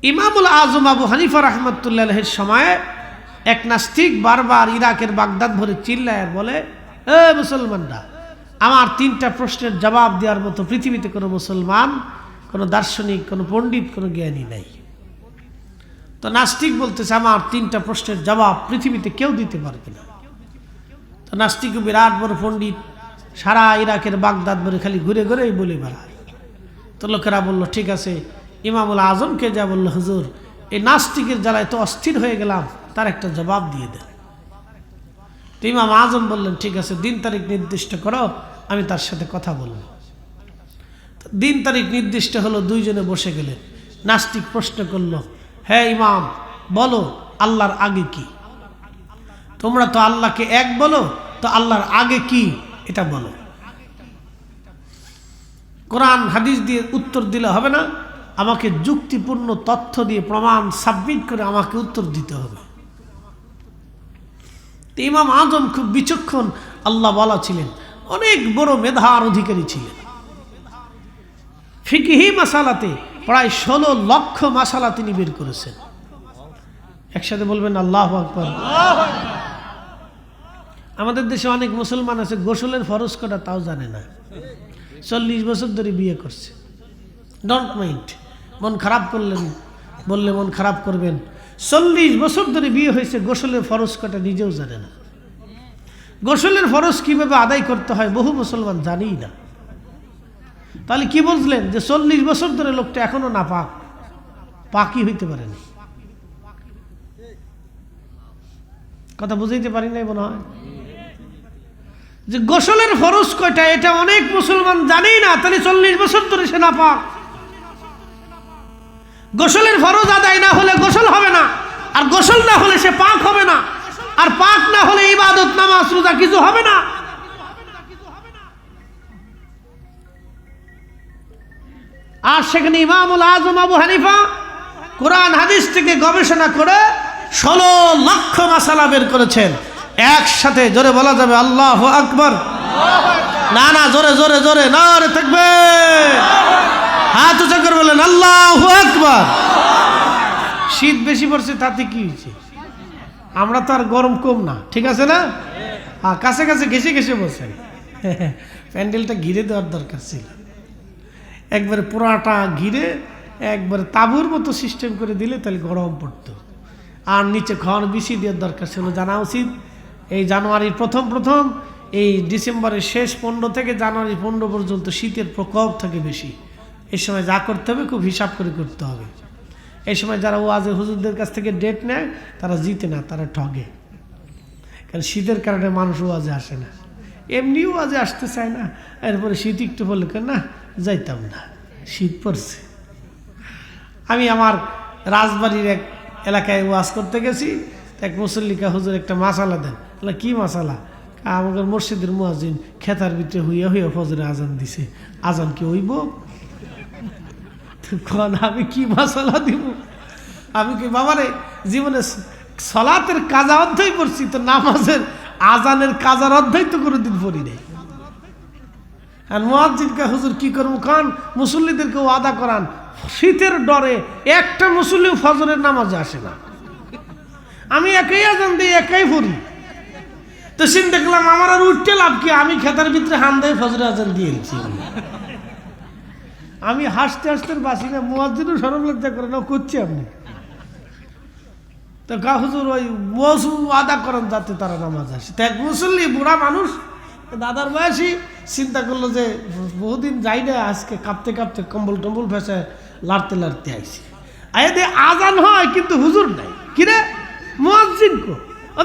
ইমামুল আজম আবু হানিফা রাহমাতুল্লাহ আলাইহির সময়ে এক নাস্তিক বারবার ইরাকের বাগদাদ ভরে চিল্লায় বলে, এ মুসলমানরা, আমার 3টা প্রশ্নের জবাব দেওয়ার মতো পৃথিবীতে কোনো মুসলমান, কোনো দার্শনিক, কোনো পণ্ডিত, কোনো জ্ঞানী নাই। তো নাস্তিক বলতেছে, আমার 3টা প্রশ্নের জবাব পৃথিবীতে কেউ দিতে পারবে না। তো নাস্তিক বিরাট বড় পণ্ডিত, সারা ইরাকের বাগদাদ ভরে খালি ঘুরে ঘুরেই বলে বেড়ায়। তো লোকেরা বলল, ঠিক আছে, ইমামুল আজমকে যা বলল, হুজুর এই নাস্তিকের জ্বালায় তো অস্থির হয়ে গেলাম, তার একটা জবাব দিয়ে দেন। তো ইমাম আজম বললেন, ঠিক আছে, দিন তারিখ নির্দিষ্ট করো, আমি তার সাথে কথা বলবো। দিন তারিখ নির্দিষ্ট হলো, 2 জনে বসে গেলেন। নাস্তিক প্রশ্ন করলো, হ্যাঁ ইমাম বলো, আল্লাহর আগে কি? তোমরা তো আল্লাহকে এক বলো, তো আল্লাহর আগে কি এটা বলো। কোরআন হাদিস দিয়ে উত্তর দিলে হবে না, আমাকে যুক্তিপূর্ণ তথ্য দিয়ে প্রমাণ সাবমিট করে আমাকে উত্তর দিতে হবে। ইমাম আজম খুব বিচক্ষণ আল্লাহ বলা ছিলেন, অনেক বড় মেধার অধিকারী ছিলেন। ফিকহি মাসালাতে প্রায় 16 লক্ষ মাসালা তিনি বের করেছেন। একসাথে বলবেন আল্লাহু আকবার। আমাদের দেশে অনেক মুসলমান আছে গোসলের ফরজ কটা তাও জানে না, 40 বছর ধরে বিয়ে করছে। ডোন্ট মাইন্ড, মন খারাপ করলেন, বললে মন খারাপ করবেন। 40 বছর ধরে বিয়ে হয়েছে, গোসলের ফরজ কটা নিজেও জানে না। গোসলের ফরজ কিভাবে আদায় করতে হয় বহু মুসলমান জানেই না। তাহলে কি বুঝলেন যে 40 বছর ধরে লোকটা এখনো না পাকই হইতে পারেনি। কথা বুঝাইতে পারি নাই মনে হয়, যে গোসলের ফরজ কয়টা এটা অনেক মুসলমান জানেই না। তাহলে 40 বছর ধরে সে না পাক। গোসলের ফরজ আদায় না হলে গোসল হবে না, আর গোসল না হলে সে পাক হবে না, আর পাক না হলে ইবাদত নামাজ রোজা কিছু হবে না। আর সেখানে ইমামুল আজম আবু হানিফা কোরআন হাদিস থেকে গবেষণা করে 16 লক্ষ মাসালা বের করেছেন। একসাথে জোরে বলা যাবে আল্লাহু আকবার। না না, জোরে জোরে জোরে নারে তাকবীর, হাত উঁচু করে বলেন আল্লাহু আকবার। শীত বেশি পড়ছে তাতে কি হয়েছে? আমরা তো আর গরম কম না, ঠিক আছে না? কাছে কাছে ঘেসে ঘেসে বসেন। প্যান্ডেলটা ঘিরে দেওয়ার দরকার ছিল, একবারে পুরাটা ঘিরে একবারে তাঁবুর মতো সিস্টেম করে দিলে তাহলে গরম পড়তো। আর নিচে খড় বিছিয়ে দেওয়ার দরকার ছিল। জানা উচিত এই জানুয়ারির প্রথম এই ডিসেম্বরের শেষ 15 থেকে জানুয়ারি 15 পর্যন্ত শীতের প্রকোপ থাকে বেশি। এই সময় যা করতে হবে খুব হিসাব করে করতে হবে। এই সময় যারা ওয়াজে হুজুরদের কাছ থেকে ডেট নেয় তারা জিতে না, তারা ঠগে। কারণ শীতের কারণে মানুষ ওয়াজে আসে না, এমনিও ওয়াজে আসতে চায় না। এরপরে শীত একটু বললে না যাইতাম না, শীত পড়ছে। আমি আমার রাজবাড়ির এক এলাকায় ওয়াজ করতে গেছি, এক মুসল্লিকা, হুজুর একটা মাসালা দেন। বলে কি মাসালা? আমাদের মসজিদের মুয়াজ্জিন খেতার ভিতরে হইয়া হইয়া ফজরে আজান দিছে, আজান কি হইব? আমি কি মাসালা দিব? আমি কি বাবারে জীবনে সলাতের কাজা অধ্যায় পড়ছি, তো নামাজের আজানের কাজার অধ্যায় তো কোনোদিন পড়ি নাই। আর মুয়াজ্জিনকে হুজুর কি করবো খান, মুসল্লিদেরকে ওয়াদা করান, শীতের ডরে একটা মুসল্লিও ফজরের নামাজে আসে না। আমি একাই আজান দিই, একাই পড়ি। তো সিন দেখলাম আমার আর উঠতে লাভ কি, আমি খেতার ভিতরে হান দিয়ে ফজরের আজান দিয়েছি। আমি হাসতে হাসতে বাসি না, মুয়াজ্জিনও শরম লজ্জা করে না, করছি আপনি তো কা হুজুর ওই মৌসুম আদা করেন যাতে তারা নামাজ আসে। তো এক মুসল্লি বুড়া মানুষ, দাদার বয়সী, চিন্তা করলো যে বহুদিন যাই না, আজকে কাঁপতে কাঁপতে কম্বল টম্বল ফেসে লাড়তে লাড়তে আইসি। আরে আজান হয় কিন্তু হুজুর নাই, কিরে মুয়াজ্জিন কো?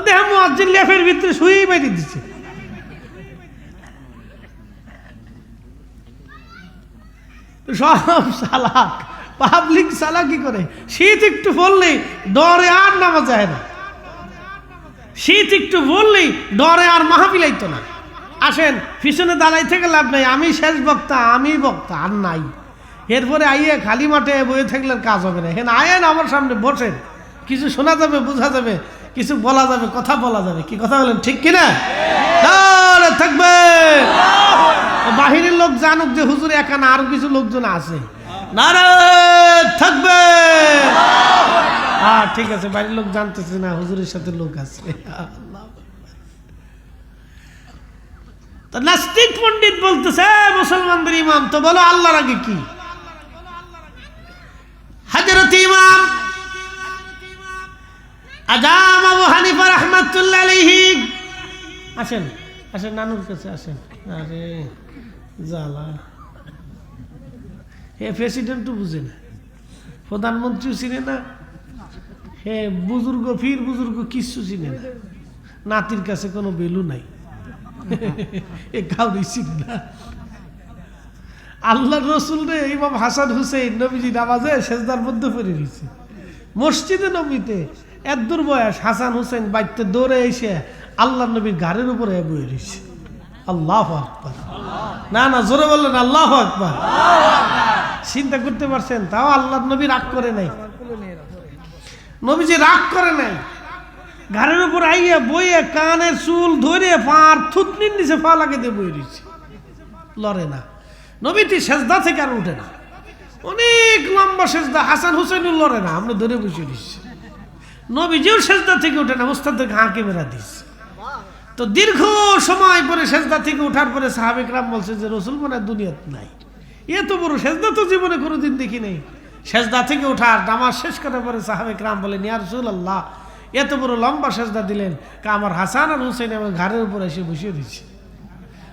দেহ মুয়াজ্জিন লেফের ভিতরে শুয়েই বাইরে দিচ্ছে। সব সালাক, পাবলিক সালাকি করে। শীত একটু বললেই ডরে আর নামাজ যায় না, শীত একটু বললেই ডরে আর মাহফিলাইতো না। আসেন পিছনে দাঁড়াই থেকে লাভ নাই, আমি শেষ বক্তা, আমি বক্তা আর নাই। এরপরে আইয়ে খালি মাঠে বয়ে থাকলে কাজ হবে না। এখানে আয়েন আমার সামনে বসেন, কিছু শোনা যাবে, বোঝা যাবে, কিছু বলা যাবে, কথা বলা যাবে। কি কথা বলেন, ঠিক কিনা? থাকবে বাহিরের লোক জানুক যে হুজুর একা না, আরো কিছু লোকজন আছে। নারে থাকবে। ঠিক আছে, বাড়ির লোক জানতেছে না হুজুরের সাথে লোক আছে। তো নাস্তিক পণ্ডিত বলতেছে মুসলমানদের ইমাম, তো বলো আল্লাহর আগে কি? হযরত ইমাম আজম আবু হানিফা রাহমাতুল্লাহ আলাইহি, আসেন আসেন নানুর কাছে আসেন। আরে জ্বালা, হে প্রেসিডেন্টও বুঝে না, প্রধানমন্ত্রীও চিনে না, হে বুজুর্গ ফির বুজুর্গ কিচ্ছু চিনে না, নাতির কাছে কোনো ভ্যালু নাই, এ কাউরি চিনে না। আল্লাহ রসুল রে ইমাম হাসান হুসেইন নবীজি নামাজে সেজদার মধ্যে পড়ে রয়েছে মসজিদে নবীতে, এত দূর বয়স, হাসান হুসেন বাইতে দৌড়ে এসে আল্লাহ নবীর ঘাড়ের উপরে বয়ে রয়েছে। আল্লাহু আকবার, না না জোরে বললেন আল্লাহু আকবার। চিন্তা করতে পারছেন, তাও আল্লাহ নবী রাগ করে নাই, নবীজি রাগ করে নাই, ঘাড়ের উপর আইয়া বইয়ে কানের চুল ধরে পার থুতনির নিচে পা লাগিয়ে দিয়ে বয়ে রয়েছে, লড়ে না। নবীটি সেজদা থেকে আর উঠে না, অনেক লম্বা সেজদা, হাসান হুসেনও লড়ে না, আমরা ধরে বসে দিচ্ছি। নবীজিও সেজদা থেকে উঠে না, মুস্তাদ হাকিমের হাদিস। তো দীর্ঘ সময় পরে সেজদা থেকে উঠার পরে সাহাবে কেরাম বলছে যে রসুল মনে দুনিয়াত নাই, এত বড় সেজদা তো জীবনে কোনোদিন দেখি নেই। সেজদা থেকে উঠার নামাজ শেষ করার পরে সাহাবে কেরাম বলেন, ইয়া রাসূলুল্লাহ, এত বড় লম্বা সেজদা দিলেন, আমার হাসান আর হুসেন আমার ঘাড়ের উপরে এসে বসিয়ে দিচ্ছে।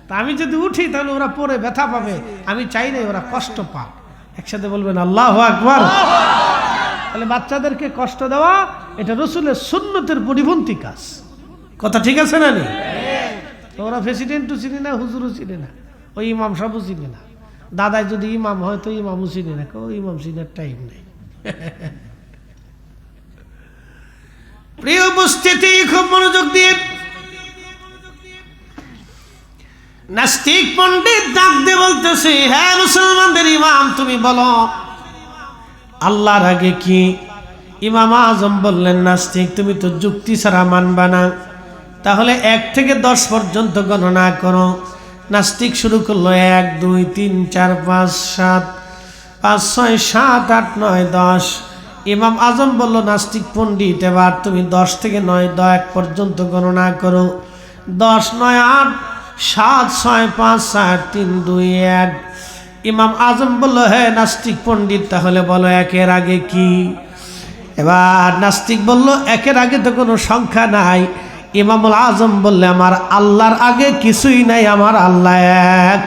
তা আমি যদি উঠি তাহলে ওরা পরে ব্যথা পাবে, আমি চাই না ওরা কষ্ট পাক। একসাথে বলবেন আল্লাহু আকবার। তাহলে বাচ্চাদেরকে কষ্ট দেওয়া এটা রসুলের সুন্নতের পরিপন্থী কাজ, কথা ঠিক আছে না? নি ওরা প্রেসিডেন্টও চিনে না, হুজুরও চিনে না, ওই ইমাম সাহেবও চিনে না, দাদাই যদি ইমাম হয় তো ইমামও চিনে না, ওই ইমাম চিনার টাইম নেই। প্রিয় উপস্থিতি, খুব মনোযোগ দিয়ে নাস্তিক পণ্ডিত ডাক দিয়ে বলতেছে, হ্যাঁ মুসলমানদের ইমাম, তুমি বলো আল্লাহর আগে কি? ইমাম আজম বললেন, নাস্তিক তুমি তো যুক্তি ছাড়া মানবা না, তাহলে 1 থেকে 10 পর্যন্ত গণনা করো। নাস্তিক শুরু করলো 1 2 3 4 5 7 5 6 7 8 9 10। ইমাম আজম বলল, নাস্তিক পণ্ডিত এবার তুমি 10 থেকে 9 10 পর্যন্ত গণনা করো। 10 9 8 7 6 5 4 3 2 1। ইমাম আজম বলল, হ্যাঁ নাস্তিক পণ্ডিত তাহলে বলো 1-এর আগে কি? এবার নাস্তিক বলল, 1-এর আগে তো কোনো সংখ্যা নাই। ইমামুল আজম বললে, আমার আল্লাহর আগে কিছুই নাই, আমার আল্লাহ এক।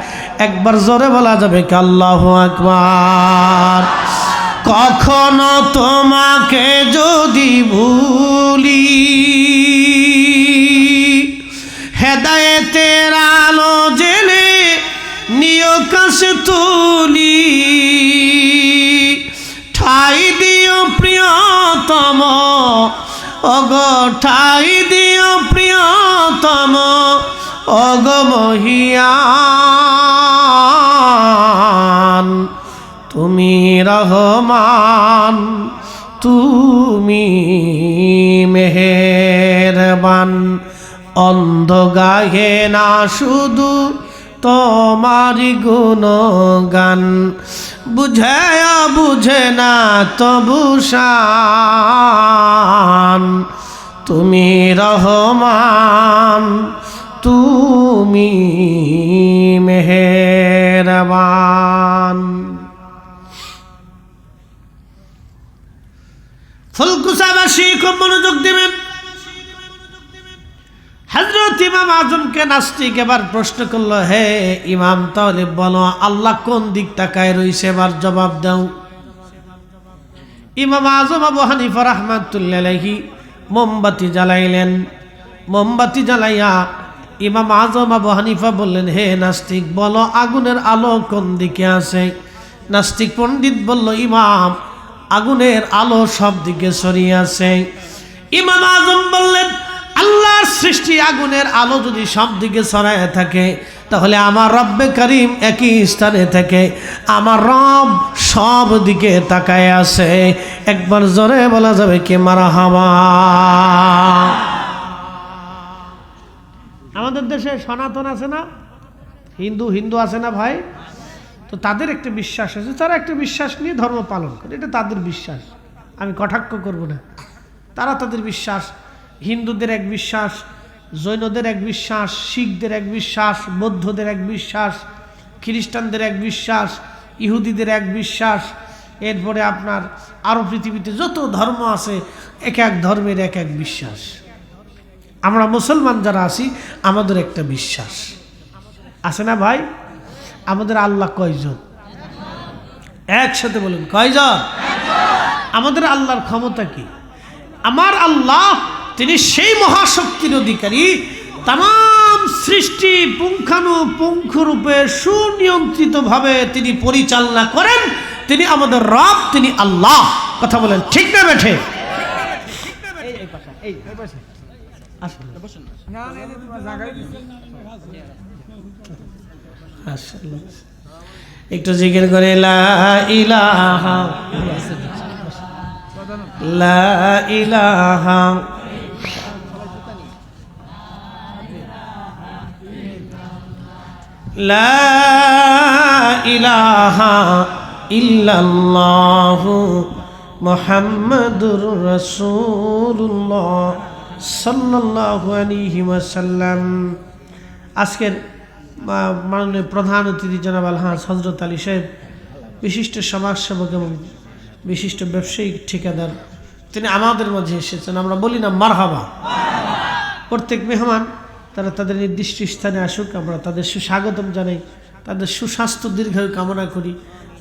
একবার জোরে বলা যাবে কি আল্লাহু আকবার? কখনো তোমাকে যদি ভুলি, হেদায়েতের আলো জেলে নিয় কাছে তুলি, ঠাই দিও প্রিয়তম, ওগো ঠাই দিও প্রিয়তম, ওগো মহিয়ান, তুমি রহমান, তুমি মেহেরবান। অন্ধ গাহে না শুধু তোমারি গুণগান, বুঝে বুঝে না তবু শান, তুমি রহমান, তুমি মেহেরবান। ফুলকুসাবাসী খুব মনোযোগ দেবেন। হযরত ইমাম আজমকে নাস্তিক এবার প্রশ্ন করলো, হে ইমাম তাহলে বলো আল্লাহ কোন দিক তাকায় রইছে, এবার জবাব দাও। ইমাম আজম আবু হানিফা রাহমাতুল্লাহি আলাইহি মোমবাতি জ্বালাইলেন। মোমবাতি জ্বালাইয়া ইমাম আজম আবু হানিফা বললেন, হে নাস্তিক বলো আগুনের আলো কোন দিকে আছে? নাস্তিক পণ্ডিত বলল, ইমাম আগুনের আলো সব দিকে ছড়িয়ে আছে। ইমাম আজম বললেন, আল্লাহর সৃষ্টি আগুনের আলো যদি সব দিকে ছড়ায় থাকে, তাহলে আমার রব্বে করিম একই স্থানে থেকে আমার রব সব দিকে তাকায় আছে। একবার জোরে বলা যাবে কি মারহাবা? আমাদের দেশে সনাতন আছে না, হিন্দু আছে না ভাই? তো তাদের একটা বিশ্বাস আছে, তারা একটা বিশ্বাস নিয়ে ধর্ম পালন করে, এটা তাদের বিশ্বাস, আমি কটাক্ষ করব না। তারা তাদের বিশ্বাস, হিন্দুদের এক বিশ্বাস, জৈনদের এক বিশ্বাস, শিখদের এক বিশ্বাস, বৌদ্ধদের এক বিশ্বাস, খ্রিস্টানদের এক বিশ্বাস, ইহুদিদের এক বিশ্বাস, এরপরে আপনার আরও পৃথিবীতে যত ধর্ম আছে এক এক ধর্মের এক এক বিশ্বাস। আমরা মুসলমান যারা আছি আমাদের একটা বিশ্বাস আছে না ভাই? আমাদের আল্লাহ কয়জন? একসাথে বলুন, কয়জন? আমাদের আল্লাহর ক্ষমতা কি? আমার আল্লাহ তিনি সেই মহাশক্তির অধিকারী, তাম সৃষ্টি পুঙ্খানুপুঙ্খরূপে সুনিয়ন্ত্রিতভাবে তিনি পরিচালনা করেন। তিনি আমাদের রব, তিনি আল্লাহ। কথা বলেন ঠিক না বেঠে? একটু জিকির করে লা ইলাহা লা ইলাহা লা ইলাহা ইল্লাল্লাহু মুহাম্মাদুর রাসূলুল্লাহ সাল্লাল্লাহু আলাইহি ওয়াসাল্লাম। আজকের মাননীয় প্রধান অতিথি জনাব আলহাজ হযরত আলী সাহেব, বিশিষ্ট সমাজসেবক এবং বিশিষ্ট ব্যবসায়িক ঠিকাদার, তিনি আমাদের মাঝে এসেছেন। আমরা বলি না মারহাবা। প্রত্যেক মেহমান তারা তাদের নির্দিষ্ট স্থানে আসুক, আমরা তাদের সুস্বাগতম জানাই, তাদের সুস্বাস্থ্য দীর্ঘায়ু কামনা করি।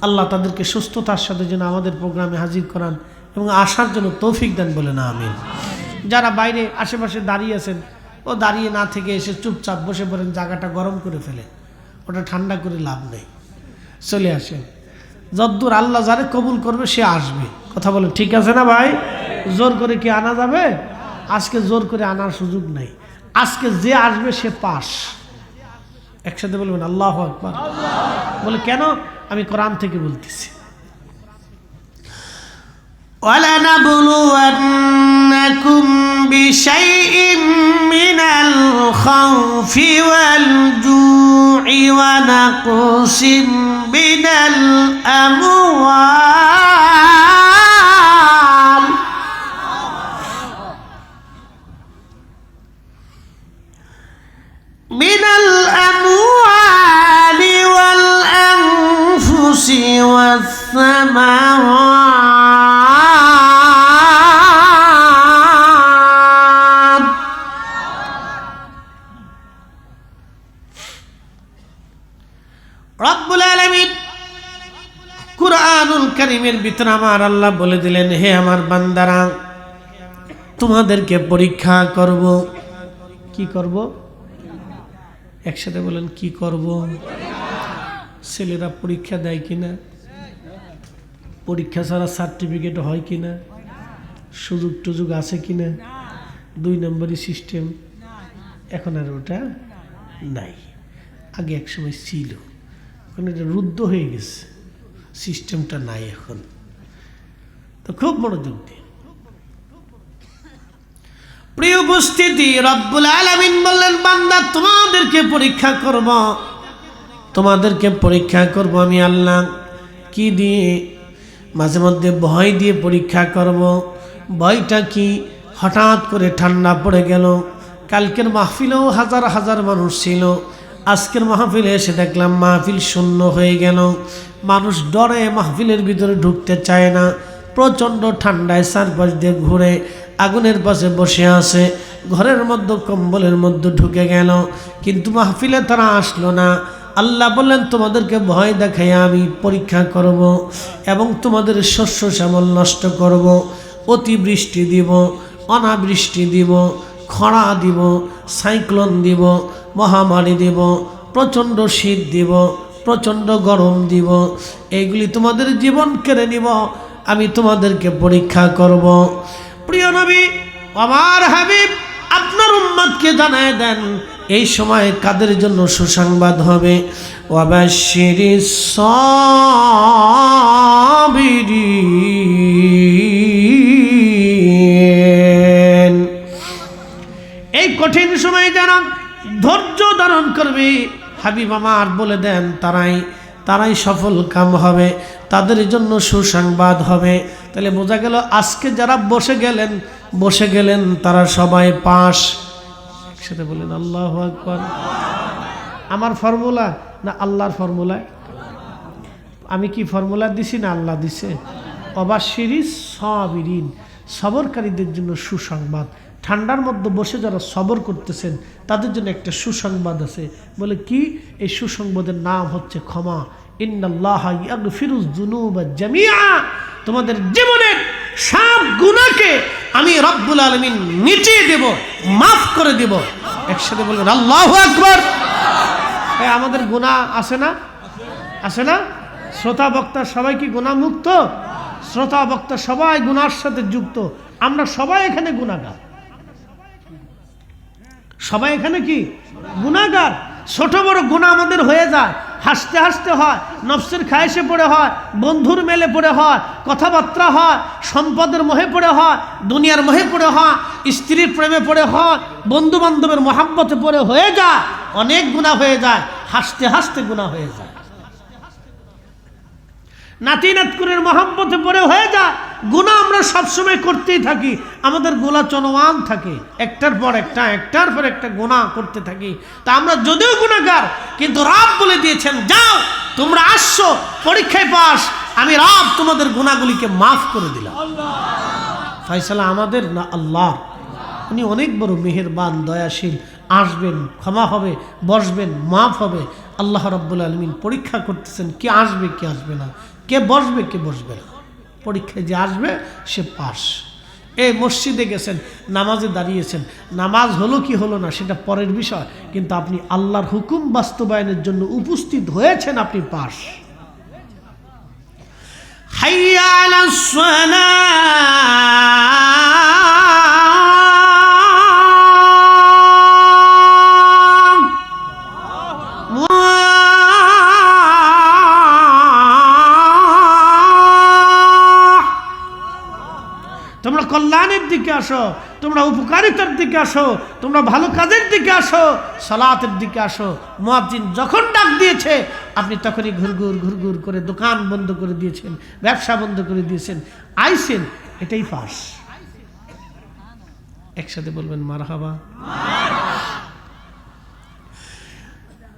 আল্লাহ তাদেরকে সুস্থতার সাথে যেন আমাদের প্রোগ্রামে হাজির করান এবং আসার জন্য তৌফিক দেন, বলে না আমিন। যারা বাইরে আশেপাশে দাঁড়িয়ে আছেন, ও দাঁড়িয়ে না থেকে এসে চুপচাপ বসে পড়েন, জায়গাটা গরম করে ফেলে, ওটা ঠান্ডা করে লাভ নেই, চলে আসেন। যদ্দূর আল্লাহ যারে কবুল করবে সে আসবে। কথা বলে ঠিক আছে না ভাই? জোর করে কি আনা যাবে? আজকে জোর করে আনার সুযোগ নেই। আজকে যে আসবে সে পাস। একসাথে বলবেন আল্লাহু আকবার। বলে কেন? আমি কোরআন থেকে বলতেছি, وَلَنَبْلُوَنَّكُمْ بِشَيْءٍ مِّنَ الْخَوْفِ وَالْجُوعِ وَنَقْصٍ مِّنَ الْأَمْوَالِ وَالْأَنفُسِ وَالثَّمَرَاتِ রব্বুল আলামিন কুরআনুল কারীমের ভিতরে আমার আল্লাহ বলে দিলেন, হে আমার বান্দারা, তোমাদেরকে পরীক্ষা করব। কি করব? একসাথে বলেন, কি করব? ছেলেরা পরীক্ষা দেয় কিনা? পরীক্ষা ছাড়া সার্টিফিকেট হয় কিনা? সুযোগ টুযোগ আছে কিনা? 2 নম্বরই সিস্টেম। এখন আর ওটা নাই, আগে এক সময় ছিল, এখন এটা রুদ্ধ হয়ে গেছে, সিস্টেমটা নাই এখন। তো খুব মনোযোগ দিয়ে প্রিয় উপস্থিতি, রব্বুল আলামিন বললেন, বান্দা তোমাদেরকে পরীক্ষা করব, তোমাদেরকে পরীক্ষা করব আমি আল্লাহ। কি দিয়ে? মাঝে মধ্যে ভয় দিয়ে পরীক্ষা করব। ভয়টা কি? হঠাৎ করে ঠান্ডা পড়ে গেল, কালকের মাহফিলেও হাজার হাজার মানুষ ছিল, আজকের মাহফিলে এসে দেখলাম মাহফিল শূন্য হয়ে গেল। মানুষ ডরে মাহফিলের ভিতরে ঢুকতে চায় না, প্রচণ্ড ঠান্ডায় চারপাশ দিয়ে ঘুরে আগুনের পাশে বসে আছে, ঘরের মধ্যে কম্বলের মধ্যে ঢুকে গেল, কিন্তু মাহফিলে তারা আসলো না। আল্লাহ বললেন, তোমাদেরকে ভয় দেখাই আমি পরীক্ষা করব এবং তোমাদের শস্য শ্যামল নষ্ট করব, অতিবৃষ্টি দিব, অনাবৃষ্টি দিব, খরা দিব, সাইক্লোন দিব, মহামারী দিব, প্রচণ্ড শীত দিব, প্রচণ্ড গরম দিব, এইগুলি তোমাদের জীবন কেড়ে নিব, আমি তোমাদেরকে পরীক্ষা করব। প্রিয় নবী আমার হাবিব আপনার উম্মতকে জানায় দেন, এই সময় কাদের জন্য সুসংবাদ হবে? ওয়াবাশশিরিস সাবিরিন। এই কঠিন সময় যারা ধৈর্য ধারণ করবে, হাবিব আমার বলে দেন, তারাই সফল কাম হবে, তাদের জন্য সুসংবাদ হবে। তাহলে বোঝা গেল আজকে যারা বসে গেলেন বসে গেলেন, তারা সবাই পাশ। একসাথে বলেন আল্লাহু আকবার। আমার ফর্মুলা না আল্লাহর ফর্মুলা? আমি কি ফর্মুলা দিছি না আল্লাহ দিছে? অবাশিরিস সাবিরিন, সবরকারীদের জন্য সুসংবাদ। ঠান্ডার মধ্যে বসে যারা সবর করতেছেন তাদের জন্য একটা সুসংবাদ আছে। বলে কি? এই সুসংবাদের নাম হচ্ছে ক্ষমা। ইন্নাল্লাহা ইয়াগফিরুয যুনুবা জামিআ, তোমাদের জীবনের সব গুনাহকে আমি রব্বুল আলামিন মিটিয়ে দেব, মাফ করে দেব। একসাথে বলবেন আল্লাহু আকবার। আমাদের গুনাহ আছে না? আছে না? শ্রোতা বক্তা সবাই কি গুনাহ মুক্ত? শ্রোতা বক্তা সবাই গুনার সাথে যুক্ত। আমরা সবাই এখানে গুনাহগার, সবাই এখানে কি গুনাহগার। ছোট বড় গুনাহ আমাদের হয়ে যায়, হাসতে হাসতে হয়, নফসের খায়েশে পড়ে হয়, বন্ধুর মেলে পড়ে হয়, কথাবার্তা হয়, সম্পদের মোহে পড়ে হয়, দুনিয়ার মোহে পড়ে হয়, স্ত্রীর প্রেমে পড়ে হয়, বন্ধু বান্ধবের মহাব্বতে পড়ে হয়ে যায়, অনেক গুনাহ হয়ে যায়, হাসতে হাসতে গুনাহ হয়ে যায়, নাতি নাতকুরের মহাব্বতে পড়ে হয়ে যায় গুনাহ। আমরা সবসময় করতেই থাকি, আমাদের গোলা চলমান থাকে, একটার পর একটা, একটার পর একটা গুনাহ করতে থাকি। তা আমরা যদিও গুনাহগার, কিন্তু রব বলে দিয়েছেন যাও তোমরা আসছো পরীক্ষায় পাস, আমি রব তোমাদের গুনাহগুলিকে মাফ করে দিলাম। ফয়সালা আমাদের না আল্লাহ। উনি অনেক বড় মেহেরবান, দয়াশীল। আসবেন, ক্ষমা হবে, বসবেন, মাফ হবে। আল্লাহ রাব্বুল আলামিন পরীক্ষা করতেছেন কে আসবে কে আসবে না, কে বসবে কে বসবে না। পরীক্ষায় যে আসবে সে পাস। এই মসজিদে গেছেন, নামাজে দাঁড়িয়েছেন, নামাজ হলো কি হলো না সেটা পরের বিষয়, কিন্তু আপনি আল্লাহর হুকুম বাস্তবায়নের জন্য উপস্থিত হয়েছেন, আপনি পাস। হাইয়া আলাস সালাহ, তোমরা কল্যাণের দিকে আসো, তোমরা উপকারিতার দিকে আসো, তোমরা ভালো কাজের দিকে আসো, সালাতের দিকে আসো। মুয়াজ্জিন যখন ডাক দিয়েছে আপনি তখনই ঘুরঘুর ঘুরঘুর করে দোকান বন্ধ করে দিয়েছেন, ব্যবসা বন্ধ করে দিয়েছেন, আইছেন, এটাই পাস। একসাথে বলবেন মারহাবা।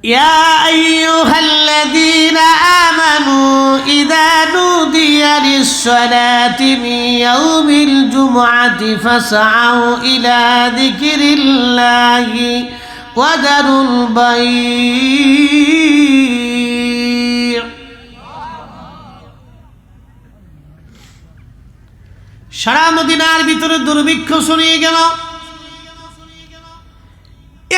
يا أيها الذين آمنوا إذا نودي للصلاة من يوم الجمعة فاسعوا إلى ذكر الله وذروا البيع। সারা মদিনার ভিতরে দুর্ভিক্ষ ছড়িয়ে গেল।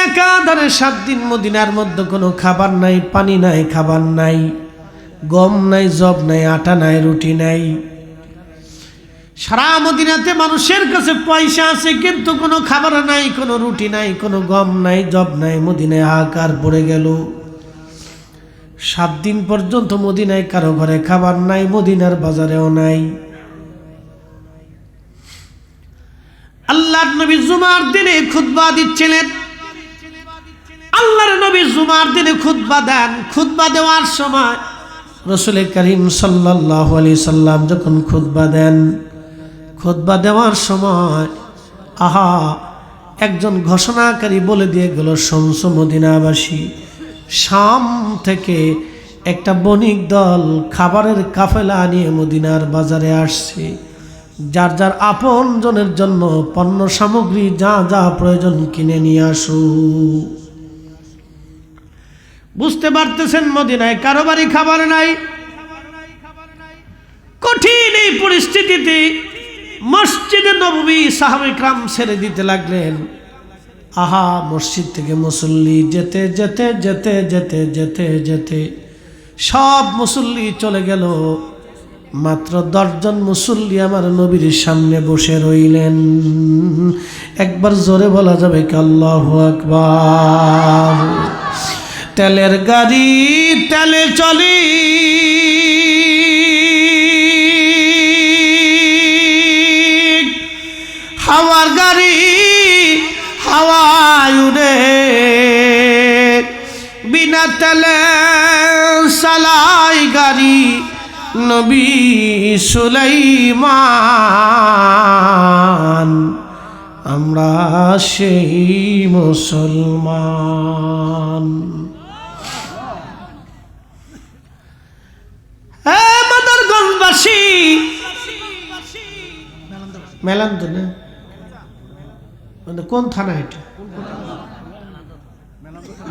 একাধারে 7 দিন মদিনার মধ্যে কোনো খাবার নাই, পানি নাই, খাবার নাই, গম নাই, জব নাই, আটা নাই, রুটি নাই। সারা মদিনাতে মানুষের কাছে পয়সা আছে কিন্তু কোনো খাবার নাই, কোনো রুটি নাই, কোনো গম নাই, জব নাই। মদিনায় হাহাকার পড়ে গেল। 7 দিন পর্যন্ত মদিনায় কারো ঘরে খাবার নাই, মদিনার বাজারেও নাই। আল্লাহর নবী জুমার দিনে খুতবা দিচ্ছিলেন। আল্লাহর নবী জুমার দিনে খুতবা দেন। খুতবা দেওয়ার সময় রাসূল করিম সাল্লাল্লাহু আলাইহি সাল্লাম যখন খুতবা দেন, খুতবা দেওয়ার সময় একজন ঘোষণাকারী বলে দিয়ে গেল, শুনছো মদিনাবাসী, শাম থেকে একটা বণিক দল খাবারের কাফেলা নিয়ে মদিনার বাজারে আসছে। যার যার আপন জনের জন্য পণ্য সামগ্রী যা যা প্রয়োজন কিনে নিয়ে আসো। বুঝতে পারতেছেন মদিনায় কারো বাড়ি খাবার নাই। কঠিন এই পরিস্থিতিতে মসজিদে নববী সাহাবায়ে কেরাম ছেড়ে দিতে লাগলেন। মসজিদ থেকে মুসল্লি যেতে যেতে যেতে যেতে যেতে যেতে সব মুসল্লি চলে গেল। মাত্র 10 জন মুসল্লি আমার নবীর সামনে বসে রইলেন। একবার জোরে বলা যাবে কি আল্লাহু আকবার। তেলের গাড়ি তেলে চলি, হাওয়ার গাড়ি হাওয়ায় উড়ে, বিনা তেলে চালাই গাড়ি নবী সুলাইমান। সেই মুসলমান। হ্যাঁ মাদারগঞ্জবাসী, মেলান্দ না কোন থানা এটা?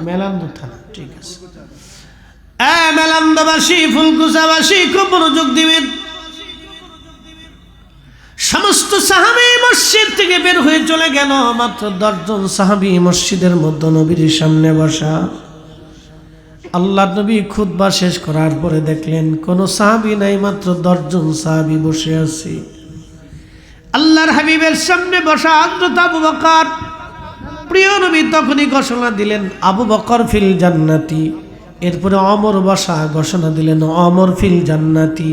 মেলান্দ থানা, ঠিক আছে। মেলান্দবাসী, ফুলকুচাবাসী খুব মনোযোগ দিবেন। সমস্ত সাহাবী মসজিদ থেকে বের হয়ে চলে গেল। মাত্র 10 জন সাহাবী মসজিদের মধ্যে নবীর সামনে বসা। আল্লাহর নবী খুতবা শেষ করার পরে দেখলেন কোনো সাহাবী নাই, মাত্র 10 জন সাহাবী বসে আছে। আল্লাহর হাবিবের সামনে বসা হযরত আবু বকর, প্রিয় নবী তখনই ঘোষণা দিলেন আবু বকর ফিল জান্নাতি। এরপরে ওমর বসা, ঘোষণা দিলেন ওমর ফিল জান্নাতি,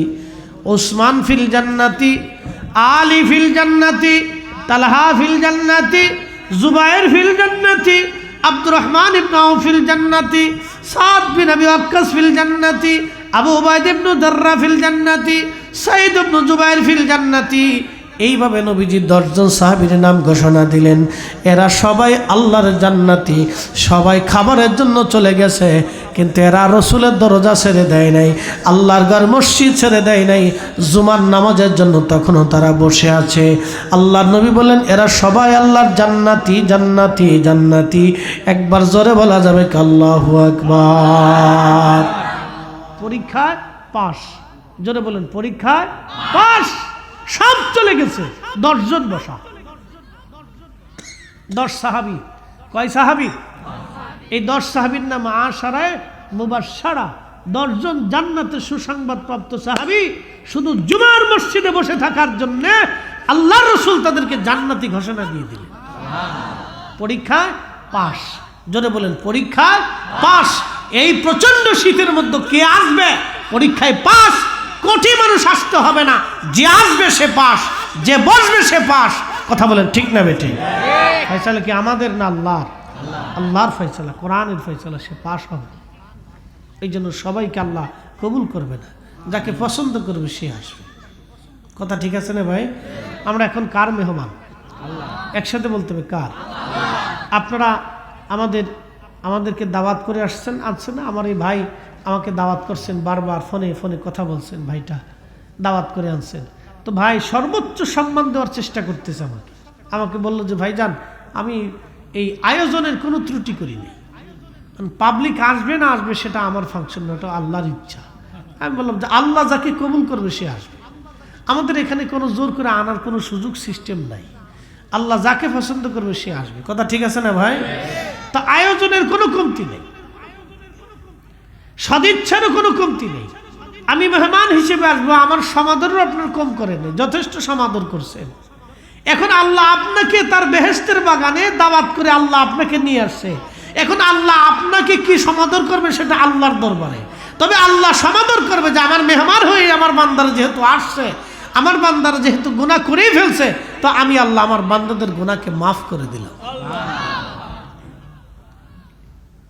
ওসমান ফিল জান্নাতি, আলী ফিল জান্নাতি, তালহা ফিল জান্নাতি, জুবায়ের ফিল জান্নাতি, আব্দুর রহমান ইবনে আউফ ফিল জান্নাতি, সাদ বিন আবি ওয়াক্কাস ফিল জান্নাতি, আবু উবাইদা ইবনে জাররা ফিল জান্নাতি, সাঈদ ইবনে জুবায়ের ফিল জান্নাতি। এইভাবে নবীজি 10 জন সাহাবীর নাম ঘোষণা দিলেন। এরা সবাই আল্লাহর জান্নাতি, সবাই খাবারের জন্য চলে গেছে, কিন্তু এরা রসুলের দরজা ছেড়ে দেয় নাই, আল্লাহর ঘর মসজিদ ছেড়ে দেয় নাই, জুমার নামাজের জন্য তখনও তারা বসে আছে। আল্লাহর নবী বলেন এরা সবাই আল্লাহর জান্নাতি, জান্নাতি, জান্নাতি। একবার জোরে বলা যাবে আল্লাহু আকবার। পরীক্ষায় পাস, জোরে বলেন পরীক্ষায় পাস। সব চলে গেছে, 10 জন বসা, 10 সাহাবী। কয় সাহাবী? এই 10 সাহাবীর নাম আশারায়ে মুবাশশারা, 10 জন জান্নাতের সুসংবাদ প্রাপ্ত সাহাবী। শুধু জুমার মসজিদে বসে থাকার জন্য আল্লাহর রাসূল তাদেরকে জান্নাতি ঘোষণা দিয়ে দিলেন। পরীক্ষায় পাস, জোরে বলেন পরীক্ষায় পাস। এই প্রচন্ড শীতের মধ্যে কে আসবে পরীক্ষায় পাস? কোটি মানুষ আসতে হবে না, যে আসবে সে পাস, যে বসবে সে পাস। কথা বলেন ঠিক না বেঠিক? ফয়সালা কি আমাদের না আল্লাহর? আল্লাহর ফয়সালা, কোরআনের ফয়সালা, সে পাস হবে। এই জন্য সবাইকে আল্লাহ কবুল করবে না, যাকে পছন্দ করবে সে আসবে। কথা ঠিক আছে না ভাই? আমরা এখন কার মেহমান? একসাথে বলতে হবে কার? আপনারা আমাদেরকে দাওয়াত করে আসছেন না? আমার এই ভাই আমাকে দাওয়াত করছেন, বারবার ফোনে ফোনে কথা বলছেন, ভাইটা দাওয়াত করে আনছেন। তো ভাই সর্বোচ্চ সম্মান দেওয়ার চেষ্টা করতেছে। আমাকে বললো যে ভাইজান আমি এই আয়োজনের কোনো ত্রুটি করিনি, পাবলিক আসবে না আসবে সেটা আমার ফাংশন না, ওটা আল্লাহর ইচ্ছা। আমি বললাম যে আল্লাহ যাকে কবুল করবে সে আসবে। আমাদের এখানে কোনো জোর করে আনার কোনো সুযোগ সিস্টেম নাই, আল্লাহ যাকে পছন্দ করবে সে আসবে। কথা ঠিক আছে না ভাই? তো আয়োজনের কোনো কমতি নেই, সদিচ্ছারও কোনো কমতি নেই। আমি মেহমান হিসেবে আসবো, আমার সমাদরও আপনার কম করেন, যথেষ্ট সমাদর করছেন। এখন আল্লাহ আপনাকে তার বেহেশতের বাগানে দাওয়াত করে আল্লাহ আপনাকে নিয়ে আসছে। এখন আল্লাহ আপনাকে কি সমাদর করবে সেটা আল্লাহর দরবারে। তবে আল্লাহ সমাদর করবে যে আমার মেহমান হয়ে আমার বান্দারা যেহেতু আসছে, আমার বান্দারা যেহেতু গুনাহ করেই ফেলছে, তো আমি আল্লাহ আমার বান্দাদের গুনাহকে মাফ করে দিলাম।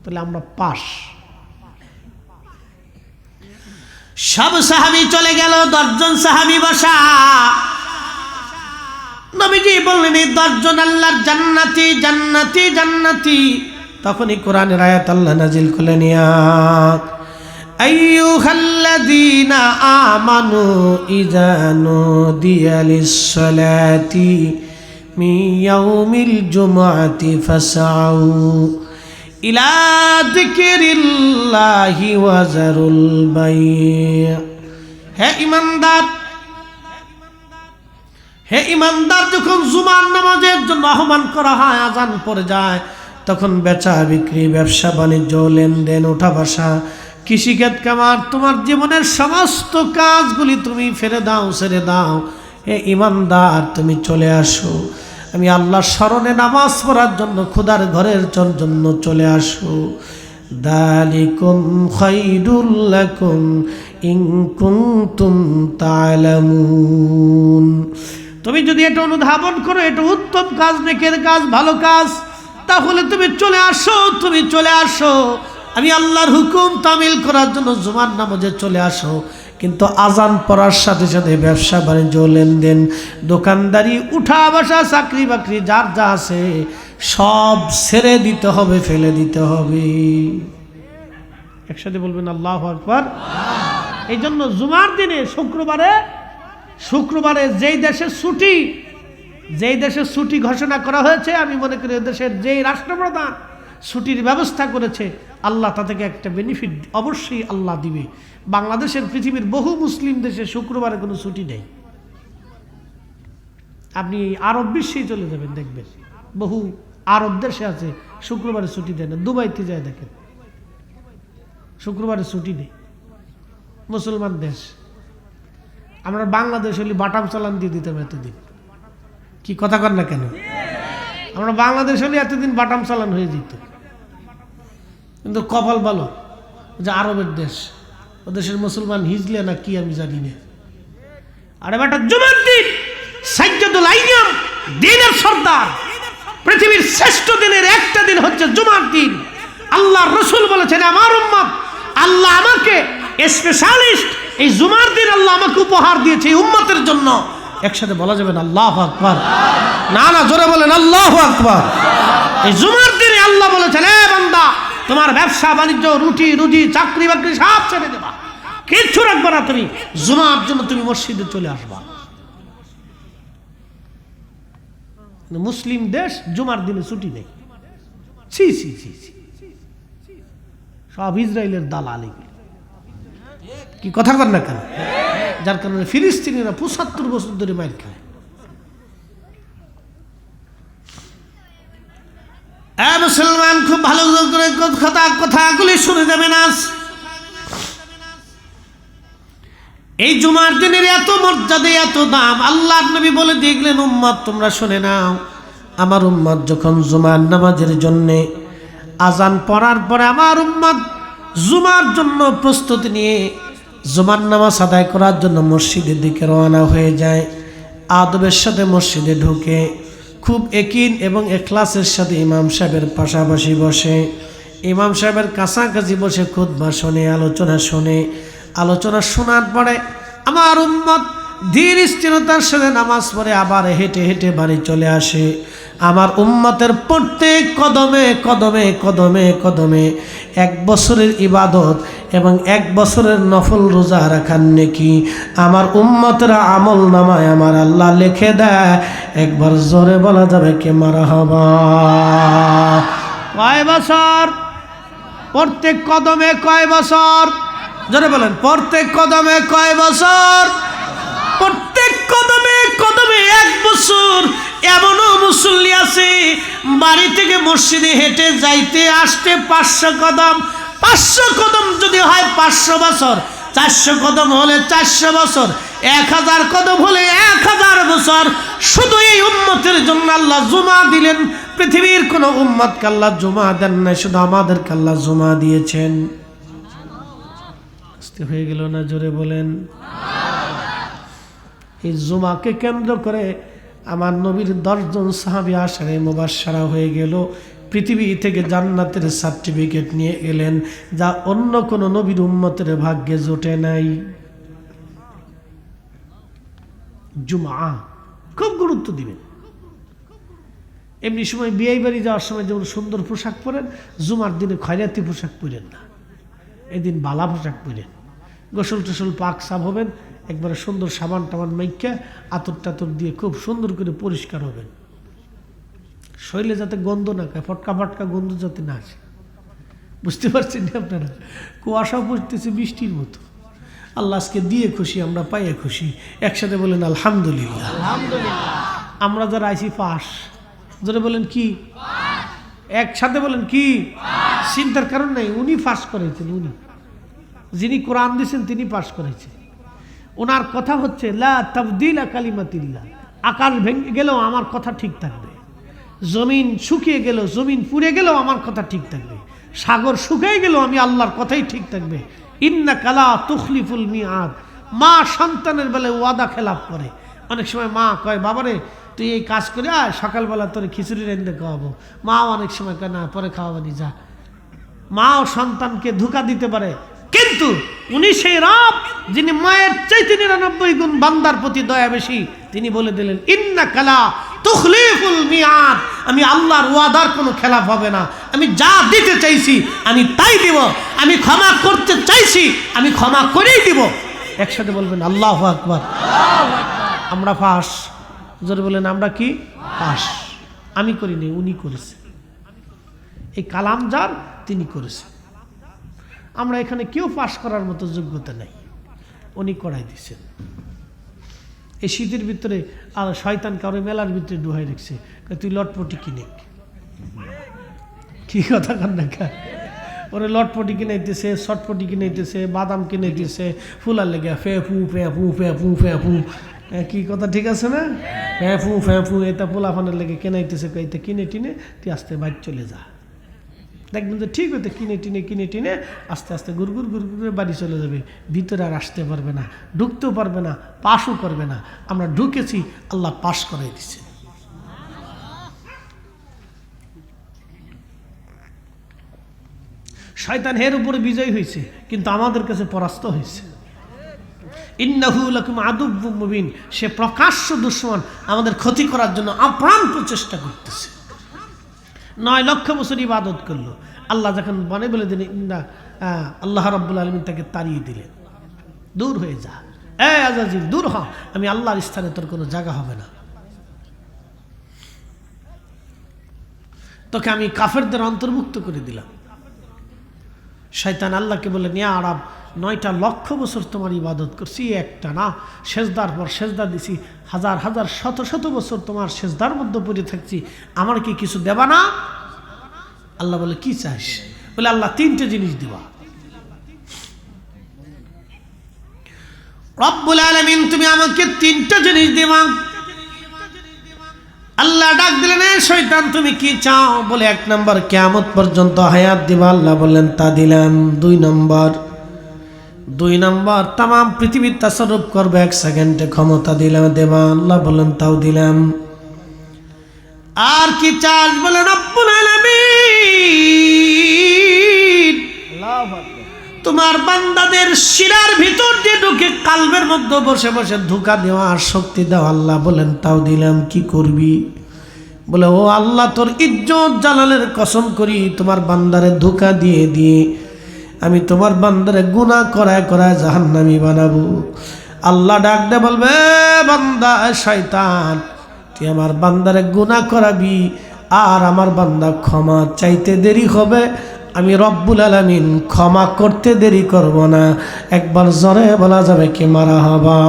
তাহলে আমরা পাস। সব সাহাবী চলে গেল, 10 জন সাহাবী বসা। নবীজি বললেন এই 10 জন আল্লাহর জান্নাতি, জান্নাতি, জান্নাতি। তখনই কোরআনের আয়াত আল্লাহ নাজিল করলেন, ইয়া আইয়ুহাল্লাযীনা আমানু ইযা নুদিয়া লিস-সালাতি মিন ইয়াউমিল জুমআতি ফাসআউ ইলা যিকরিল্লাহি ওয়া যারুল বাই'। হে ইমানদার, যখন জুমার নামাজের জন্য আহ্বান করা হয়, আজান পড়ে যায়, তখন বেচা বিক্রি, ব্যবসা বাণিজ্য, লেনদেন, ওঠা বসা, কৃষিকাজ, কামার, তোমার জীবনের সমস্ত কাজগুলি তুমি ছেড়ে দাও। হে ইমানদার, তুমি চলে আসো, আমি আল্লাহর স্মরণে নামাজ পড়ার জন্য, খোদার ঘরের জন্য চলে আসো। যালিকুম খায়রুল লাকুম ইন কুনতুম তা'লামুন। তুমি যদি এটা অনুধাবন করো, এটা উত্তম কাজ, নেকের কাজ, ভালো কাজ, তাহলে তুমি চলে আসো, আমি আল্লাহর হুকুম তামিল করার জন্য জুমার নামাজে চলে আসো। কিন্তু আজান পড়ার সাথে সাথে ব্যবসা বাণিজ্য, লেনদেন, দোকানদারি, উঠা বসা, চাকরি বাকরি, যার যা আছে সব ছেড়ে দিতে হবে, ফেলে দিতে হবে। একসাথে বলবেন আল্লাহু আকবার। এই জন্য জুমার দিনে শুক্রবারে যেই দেশে ছুটি ঘোষণা করা হয়েছে, আমি মনে করি দেশের যেই রাষ্ট্রপ্রধান ছুটির ব্যবস্থা করেছে, আল্লাহ তা থেকে একটা বেনিফিট অবশ্যই আল্লাহ দিবে। বাংলাদেশের পৃথিবীর বহু মুসলিম দেশে শুক্রবারে কোনো ছুটি নেই। আপনি আরব বিশ্বেই চলে যাবেন, দেখবেন বহু আরব দেশে আছে শুক্রবারে ছুটি দেয় না। দুবাইতে যায় দেখেন, শুক্রবারে ছুটি নেই। মুসলমান দেশ, আমরা বাংলাদেশ হলে বাটাম চালান দিয়ে দিতাম এতদিন। কি কথা কর না কেন? আমরা বাংলাদেশ হলে এতদিন বাটাম চালান হয়ে যেত। কিন্তু কপাল ভালো যে আরবের দেশ, ও দেশের মুসলমান হিজলে না কি আমি জানি না। আরে বেটা, জুমার দিন সাইয়্যিদুল আইয়াম, দিনের সর্দার, পৃথিবীর শ্রেষ্ঠ দিনের একটা দিন হচ্ছে জুমার দিন। আল্লাহর রাসূল বলেছেন, আমার উম্মত, আল্লাহ আমাকে স্পেশালিস্ট এই জুমার দিন আল্লাহ আমাকে উপহার দিয়েছে এই উম্মতের জন্য। একসাথে বলা যাবে না আল্লাহু আকবার? না, জোরে বলেন আল্লাহু আকবার। এই জুমার দিনে আল্লাহ বলেছেন, এ বান্দা, তোমার ব্যবসা বাণিজ্য, রুজি চাকরি বাকরি সব ছেড়ে দেবা, কিচ্ছু রাখবা না, তুমি জুমার জন্য তুমি মসজিদে চলে আসবা। মুসলিম দেশ জুমার দিনে ছুটি নেই। ছি ছি ছি ছি, সব ইসরায়েলের দালালি। কি কথা কর না কেন? যার কারণে ফিলিস্তিনিরা ৭৫ বছর ধরে মাইর খায়। মুসলমান খুব ভালো করে কথাগুলি শুনে যাবেন। আজ এই জুমার দিনের এত মর্যাদা, এত দাম। আল্লাহর নবী বলে দিয়ে গেলেন, উম্মত তোমরা শুনে নাও, আমার উম্মত যখন জুমার নামাজের জন্য আজান পড়ার পরে আমার উম্মত জুমার জন্য প্রস্তুতি নিয়ে জুমার নামাজ আদায় করার জন্য মসজিদের দিকে রওনা হয়ে যায়, আদবের সাথে মসজিদে ঢুকে খুব একিন এবং এখলাসের সাথে ইমাম সাহেবের পাশাপাশি বসে, ইমাম সাহেবের কাছাকাছি বসে খুতবা শোনে, আলোচনা শোনার পরে আমার উম্মত ধীর স্থিরতার সাথে নামাজ পড়ে আবার হেঁটে হেঁটে বাড়ি চলে আসে। আমার উম্মতের প্রত্যেক কদমে 1 বছরের ইবাদত এবং 1 বছরের নফল রোজা রাখার নেকি আমার উম্মতের আমল নামায় আমার আল্লাহ লিখে দেয়। একবার জোরে বলা যাবে কি মারহাবা? কয় বছর? প্রত্যেক কদমে কয় বছর? জোরে বলেন, প্রত্যেক কদমে কয় বছর? প্রত্যেক কদমে 1 বছর। এমনও মুসল্লি আছে বাড়ি থেকে মসজিদে হেঁটে যাইতে আসতে 500 কদম, 500 কদম যদি হয় 500 বছর, 400 কদম হলে 400 বছর, 1000 কদম হলে 1000 বছর। শুধু এই উম্মতের জন্য আল্লাহ জুমা দিলেন। পৃথিবীর কোন উম্মতকে আল্লাহ জুমা দেন নাই, শুধু আমাদেরকে আল্লাহ জুমা দিয়েছেন। হয়ে গেল না? জোরে বলেন। এই জুমাকে কেন্দ্র করে আমার নবীর 10 জন সাহাবী আশারে মুবাশশারা হয়ে গেল, পৃথিবী থেকে জান্নাতের সার্টিফিকেট নিয়ে গেলেন, যা অন্য কোন নবীর উম্মতের ভাগ্যে জোটে নাই। জুমা খুব গুরুত্ব দিবেন। এমনি সময় বিয়ে বাড়ি যাওয়ার সময় যেমন সুন্দর পোশাক পরেন, জুমার দিনে খয়রাতি পোশাক পরেন না, এদিন বালা পোশাক পরেন। গোসল টোসল পাক সাফ হবেন, একবারে সুন্দর সাবান টাবান মাইকা আতর টাতর দিয়ে খুব সুন্দর করে পরিষ্কার হবেন, শরীরে যাতে গন্ধ না খায়, ফটকা গন্ধ যাতে না আসে। বুঝতে পারছেন না আপনারা? কুয়াশা পড়তেছে বৃষ্টির মতো। আল্লাহ আজকে দিয়ে খুশি, আমরা পাইয়ে খুশি। একসাথে বলেন আলহামদুলিল্লাহ। আমরা যারা আইসি পাস, যারা বলেন কি একসাথে বলেন কি? চিন্তার কারণ নাই, উনি পাস করেছেন। উনি যিনি কোরআন দিয়েছেন তিনি পাস করেছেন। ওনার কথা হচ্ছে লা তাবদিলা কালিমাতিল্লাহ। আকাশ ভেঙে গেলেও আমার কথা ঠিক থাকবে, জমিন শুকিয়ে গেল, জমিন পুড়ে গেলেও আমার কথা ঠিক থাকবে, সাগর শুকিয়ে গেলেও আমি আল্লাহর কথাই ঠিক থাকবে। ইন্নাকা লা তুখলিফুল মিআদ। মা সন্তানের বেলায় ওয়াদা খেলাপ করে। অনেক সময় মা কয়, বাবারে তুই এই কাজ করে আয়, সকালবেলা তোর খিচুড়ি রেঁধে খাওয়াবো। মা অনেক সময় কয় না, পরে খাওয়াবানি যা। মাও সন্তানকে ধোঁকা দিতে পারে, কিন্তু উনি সেই রব যিনি মায়ের চাইতে 99 গুণ বান্দার প্রতি দয়া বেশি। তিনি বলে দিলেন ইন্নাকা লা তুখলিফুল মিআদ। আমি আল্লাহর ওয়াদার কোনো খেলাফ হবে না। আমি যা দিতে চাইছি আমি তাই দিব, আমি ক্ষমা করতে চাইছি আমি ক্ষমা করেই দিব। একসাথে বলবেন আল্লাহু আকবার। আমরা ফাঁস, জোরে বলেন আমরা কি ফাঁস। আমি করিনি, উনি করেছে। এই কালাম যার তিনি করেছে। আমরা এখানে কেউ পাশ করার মতো যোগ্যতা নেই, উনি করাই দিচ্ছেন। এই শীতের ভিতরে আর শয়তান কারো মেলার ভিতরে ডুহাই রেখেছে, তুই লটপটি কিনে। কি কথা কান্না, ওরে লটপটি কিনাইতেছে, শটপটি কিনাইতেছে, বাদাম কিনাইতেছে, ফুলার লেগে ফে ফু ফে ফু ফে ফু ফে ফু। কি কথা ঠিক আছে না? ফ্যাঁ ফু এটা পোলাফানের লেগে কেনাইতেছে, এটা কিনে টিনে তুই আস্তে বাইর চলে যা। দেখবেন যে ঠিক হইতে কিনে টিনে আস্তে আস্তে গুড়গুড় করে বাড়ি চলে যাবে। ভিতরে আর আসতে পারবে না, ঢুকতেও পারবে না, পাশও করবে না। আমরা ঢুকেছি, আল্লাহ পাশ করাই দিচ্ছে। শয়তান এর উপরে বিজয় হয়েছে, কিন্তু আমাদের কাছে পরাস্ত হয়েছে। ইন্নাহু লাকুম আদুউম মুবিন, সে প্রকাশ্য দুশমন, আমাদের ক্ষতি করার জন্য আপ্রাণ প্রচেষ্টা করতেছে। 9 লক্ষ বছর ইবাদত করলো, আল্লাহ যখন বনে বলে দিলেন ইন্না আল্লাহ রাব্বুল আলামিন তাকে তাড়িয়ে দিলেন, দূর হয়ে যা, আজাজিল দূর হ, আমি আল্লাহর স্থানে তোর কোনো জায়গা হবে না। তোকে আমি কাফেরদের অন্তর্ভুক্ত করে দিলাম। শয়তান আল্লাহকে বলে নিয়া আরব 9টা লক্ষ বছর তোমার ইবাদত করছি, একটা না, সেজদার পর সেজদা দিছি, হাজার হাজার শত শত বছর তোমার সেজদার মধ্যে পড়ে থাকছি, আমার কি কিছু দেবা না? আল্লাহ বলে কি চাইস? বলে আল্লাহ 3টে জিনিস দিবা। রব্বুল আলামিন তুমি আমাকে 3টা জিনিস দিবা। আল্লাহ ডাক দিলেন, শয়তান তুমি কি চাও? বলে 1 নম্বর কিয়ামত পর্যন্ত হায়াত দিবা। আল্লাহ বললেন তা দিলাম। 2 নম্বর তাম পৃথিবীর তাসাররুফ করবে 1 সেকেন্ডে ক্ষমতা দিলাম দেবা। আল্লাহ বললেন তাও দিলাম। আর কি চাস? বলে রব্বুল আলামিন তোমার বান্দাদের শিরার ভিতর দিয়ে ঢুকে কালবের মধ্যে বসে বসে ধোঁকা দেওয়া আর শক্তি দাও। আল্লাহ বলেন তাও দিলাম। কি করবি? বলে ও আল্লাহ তোর ইজ্জত জালালের কসম করি, তোমার বান্দারে ধোঁকা দিয়ে দিয়ে আমি তোমার বান্দারে গুনাহ করায় করায় জাহান্নামী বানাবো। আল্লাহ ডাক দে বলবে, বান্দা শয়তান তুই আমার বান্দারে গুনাহ করাবি আর আমার বান্দা ক্ষমা চাইতে দেরি হবে, আমি রব্বুল আলামিন ক্ষমা করতে দেরি করব না। একবার জোরে বলা যাবে কি মারহাবা।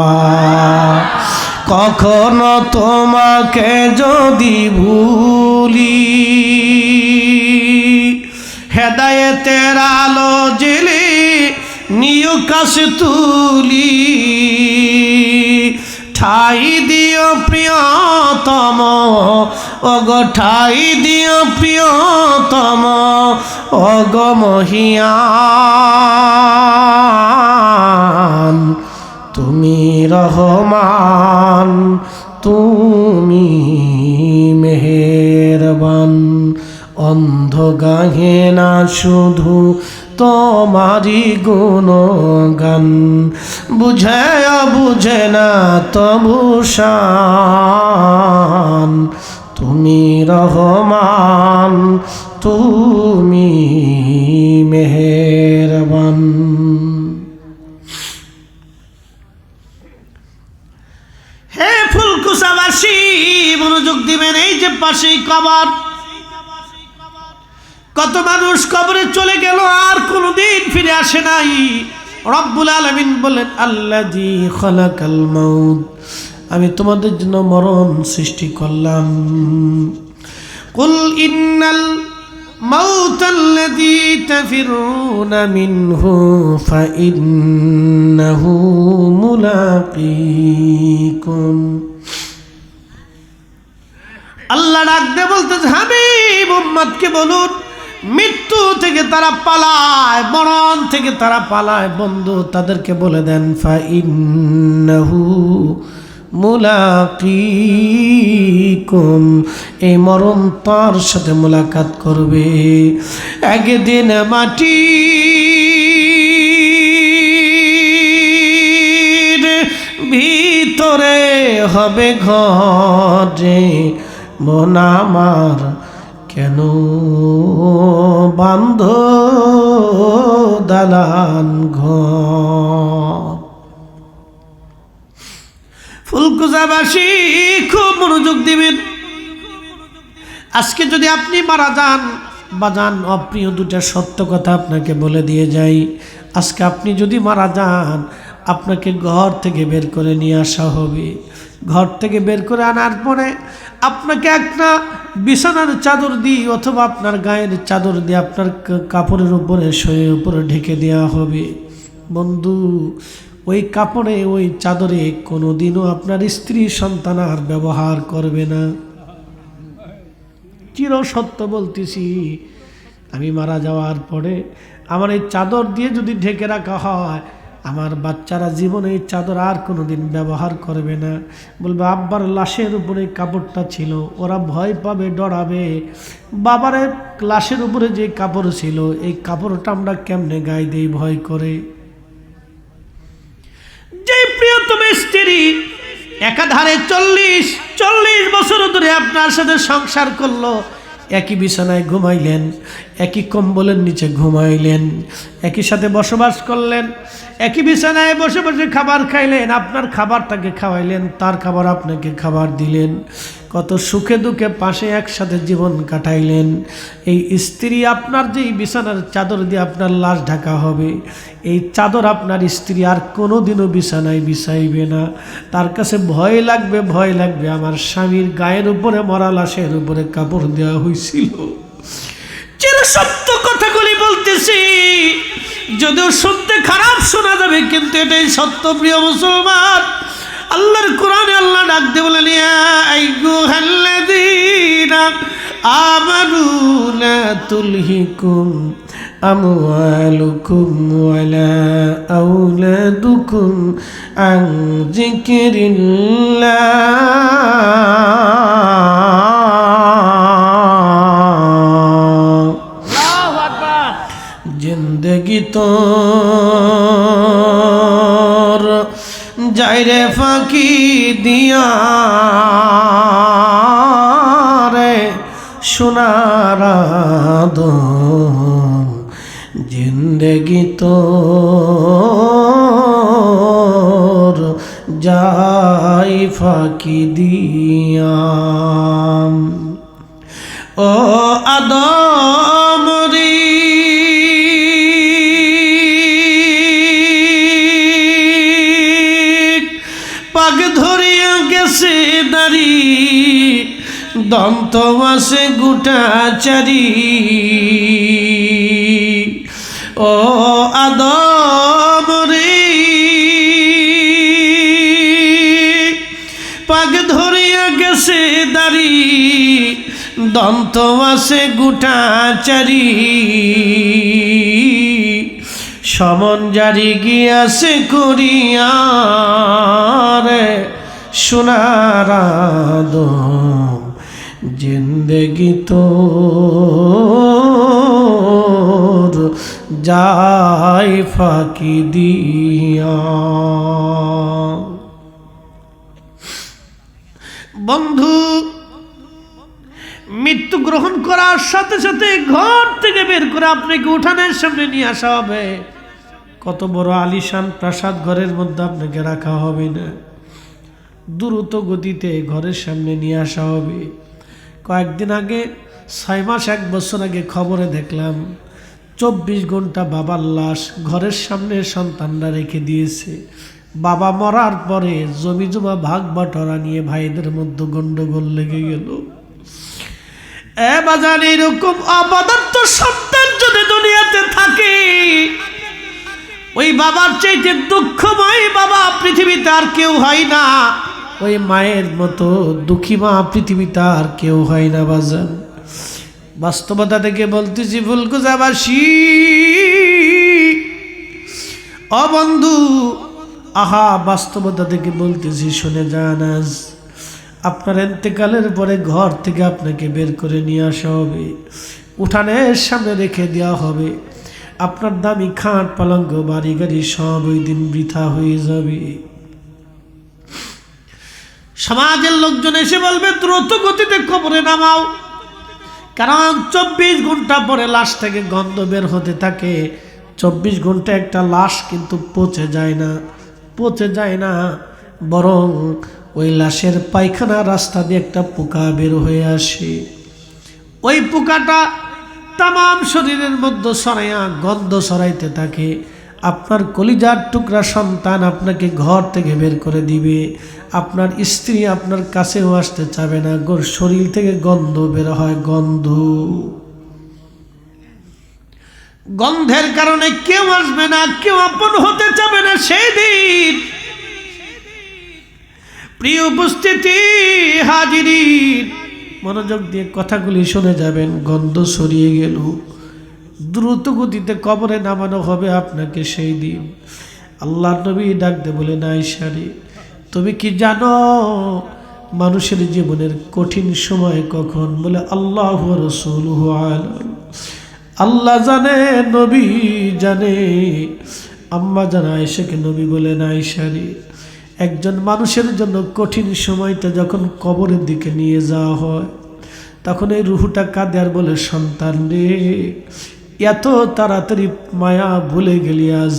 কখনো তোমাকে যদি ভুলি, হেদায়েতের আলো জ্বেলে নিউ কাছে তুলি, ঠাই দিও প্রিয়তম, ওগো ঠাই দিও প্রিয়তম, ওগো মহিয়ান তুমি রহমান, তুমি মেহেরবান। অন্ধ গাহে না শুধু তোমারি গুণগান, বুঝে বুঝে না তবু শান, তুমি রহমান তুমি মেহেরবান। হে ফুলকুচাবাসী মনোযোগ দিবেন, এই যে পাশেই কবর, কত মানুষ কবরে চলে গেল আর কোনদিন ফিরে আসে নাই। রব্বুল আলামিন বলেন আল্লাযী খালাকাল মাউত, আমি তোমাদের জন্য মরণ সৃষ্টি করলাম। কুল ইন্নাল মাউতাল্লাযী তাফিরুনা মিনহু ফাইন্নাহু মুলাকীকুম। আল্লাহ ডাক দিয়ে বলতেছে, হাবিব উম্মতকে বলুন মৃত্যু থেকে তারা পালায়, মরণ থেকে তারা পালায়, বন্ধু তাদেরকে বলে দেন ফাইন্নাহু মুলাকীকুম, এই মরণ তার সাথে মোলাকাত করবে। একদিন মাটির ভিতরে হবে ঘরে, মন আমার কেন বান্ধ দালান ঘর। ফুলকুচাবাসী খুব মনোযোগ দিবেন। আজকে যদি আপনি মারা যান বাজান, অপ্রিয় দুটা সত্য কথা আপনাকে বলে দিয়ে যাই। আজকে আপনি যদি মারা যান, আপনাকে ঘর থেকে বের করে নিয়ে আসা হবে। ঘর থেকে বের করে আনার পরে আপনাকে একটা বিছানার চাদর দিয়ে অথবা আপনার গায়ের চাদর দিয়ে আপনার কাপড়ের উপরে শরীরের উপরে ঢেকে দেওয়া হবে। বন্ধু, ওই কাপড়ে ওই চাদরে কোনোদিনও আপনার স্ত্রী সন্তান আর ব্যবহার করবে না। চির সত্য বলতেছি, আমি মারা যাওয়ার পরে আমার এই চাদর দিয়ে যদি ঢেকে রাখা হয়, আমার বাচ্চারা জীবনে এই চাদর আর কোনোদিন ব্যবহার করবে না। বলবে আব্বার লাশের উপরে কাপড়টা ছিল, ওরা ভয় পাবে, ডরাবে। বাবারের লাশের উপরে যে কাপড় ছিল, এই কাপড়টা আমরা কেমনে গায়ে দিই ভয় করে। যে প্রিয়তম স্ত্রী একাধারে 40 বছর ধরে আপনার সাথে সংসার করলো, একই বিছানায় ঘুমাইলেন, একই কম্বলের নিচে ঘুমাইলেন, একই সাথে বসবাস করলেন, একই বিছানায় বসে বসে খাবার খাইলেন, আপনার খাবার তাকে খাওয়াইলেন, তার খাবার আপনাকে খাবার দিলেন, কত সুখে দুঃখে পাশে একসাথে জীবন কাটাইলেন। এই স্ত্রী আপনার যে বিছানার চাদর দিয়ে আপনার লাশ ঢাকা হবে, এই চাদর আপনার স্ত্রী আর কোনোদিনও বিছানায় বিছাইবে না। তার কাছে ভয় লাগবে আমার স্বামীর গায়ের উপরে মরা লাশের উপরে কাপড় দেওয়া হয়েছিল। চির সত্য কথাগুলি বলতেছি, যদিও শুনতে খারাপ শোনা যাবে, কিন্তু এটাই সত্য। প্রিয় মুসলমান, আল্লাহর কোরআনে আল্লাহ ডাক দিয়ে বলেন, ইয়া আইয়ুহাল্লাযীনা আমানু লা তুলহিকুম আমওয়ালুকুম ওয়ালা আওলাদুকুম আন যিকরিল্লাহ। আল্লাহু আকবার। জিন্দেগি তোর যাইরে ফাঁকি দিয়া রে সোনার আদম, জিন্দেগি তোর যাই ফাঁকি দিয়া। ও আদম রে পাগ ধরিয়া গেছে দাড়ি, দন্ত আছে গুটাচারি। ও আদম রে পাগ ধরিয়া গেছে দাড়ি, দন্ত আছে গুটাচারি। সমন জারি গিয়াছে করিয়া রে সোনার আদম, জিন্দেগি তোর যাই ফাঁকি দিয়া। বন্ধু, মৃত্যু গ্রহণ করার সাথে সাথে ঘর থেকে বের করে আপনাকে উঠানের সামনে নিয়ে আসা হবে। কত বড় আলিশান প্রাসাদ ঘরের মধ্যে আপনাকে রাখা হবে না, দ্রুত গতিতে ঘরের সামনে নিয়ে আসা হবে। কয়েকদিন আগে, 6 মাস 1 বছর আগে খবরে দেখলাম 24 ঘন্টা বাবার লাশ ঘরের সামনে সন্তানরা রেখে দিয়েছে। বাবা মরার পরে জমি জমা ভাগ বাটোয়ারা নিয়ে ভাইদের মধ্যে গন্ডগোল লেগে গেল। বাজান, এরকম অপদার্থ সন্তান যদি দুনিয়াতে থাকে, ওই বাবার চাইতে দুঃখময় বাবা পৃথিবীতে আর কেউ হয় না। ওই মায়ের মতো দুঃখী মা পৃথিবীতে আর কেউ হয় না বাজান। বাস্তবতা থেকে বলতেছি ফুলকুচাবাসী, ও বন্ধু, আহা, বাস্তবতা থেকে বলতেছি, শুনে যান। আজ আপনার ইন্তেকালের পরে ঘর থেকে আপনাকে বের করে নিয়ে আসা হবে, উঠানের সামনে রেখে দেওয়া হবে। আপনার দামি খাট পালঙ্ক বাড়ি গাড়ি সব ওই দিন বৃথা হয়ে যাবে। সমাজের লোকজন এসে বলবে দ্রুত গতিতে কবরে নামাও, কারণ 24 ঘন্টা পরে লাশ থেকে গন্ধ বের হতে থাকে। 24 ঘন্টা একটা লাশ কিন্তু পচে যায় না, বরং ওই লাশের পায়খানা রাস্তা দিয়ে একটা পোকা বের হয়ে আসে। ওই পোকাটা তাম শরীরের মধ্যে ছড়াইয়া গন্ধ ছড়াইতে থাকে। আপনার কলিজার টুকরা সন্তান আপনাকে ঘর থেকে বের করে দিবে, আপনার স্ত্রী আপনার কাছেও আসতে চাবে না, শরীর থেকে গন্ধ বের হয়। গন্ধের কারণে কেউ আসবে না, কেউ আপন হতে চাবে না। সেই দিন প্রিয় উপস্থিতি হাজিরিন, মনোযোগ দিয়ে কথাগুলি শুনে যাবেন। গন্ধ ছড়িয়ে গেল, দ্রুত গতিতে কবরে নামানো হবে আপনাকে। সেই দিন আল্লাহ নবী ডাকতে বলেন, আয়েশা রে, তুমি কি জানো মানুষের জীবনের কঠিন সময় কখন? বলে আল্লাহু ওয়া রাসূলুহু আলাম। আল্লাহ জানে, নবী জানে। আম্মা জানা আয়েশাকে নবী বলেন, আয়েশা রে, একজন মানুষের জন্য কঠিন সময়টা যখন কবরের দিকে নিয়ে যাওয়া হয়, তখন এই রুহুটা কাঁদে আর বলে, সন্তান রে, এত তাড়াতাড়ি মায়া ভুলে গেলি, আজ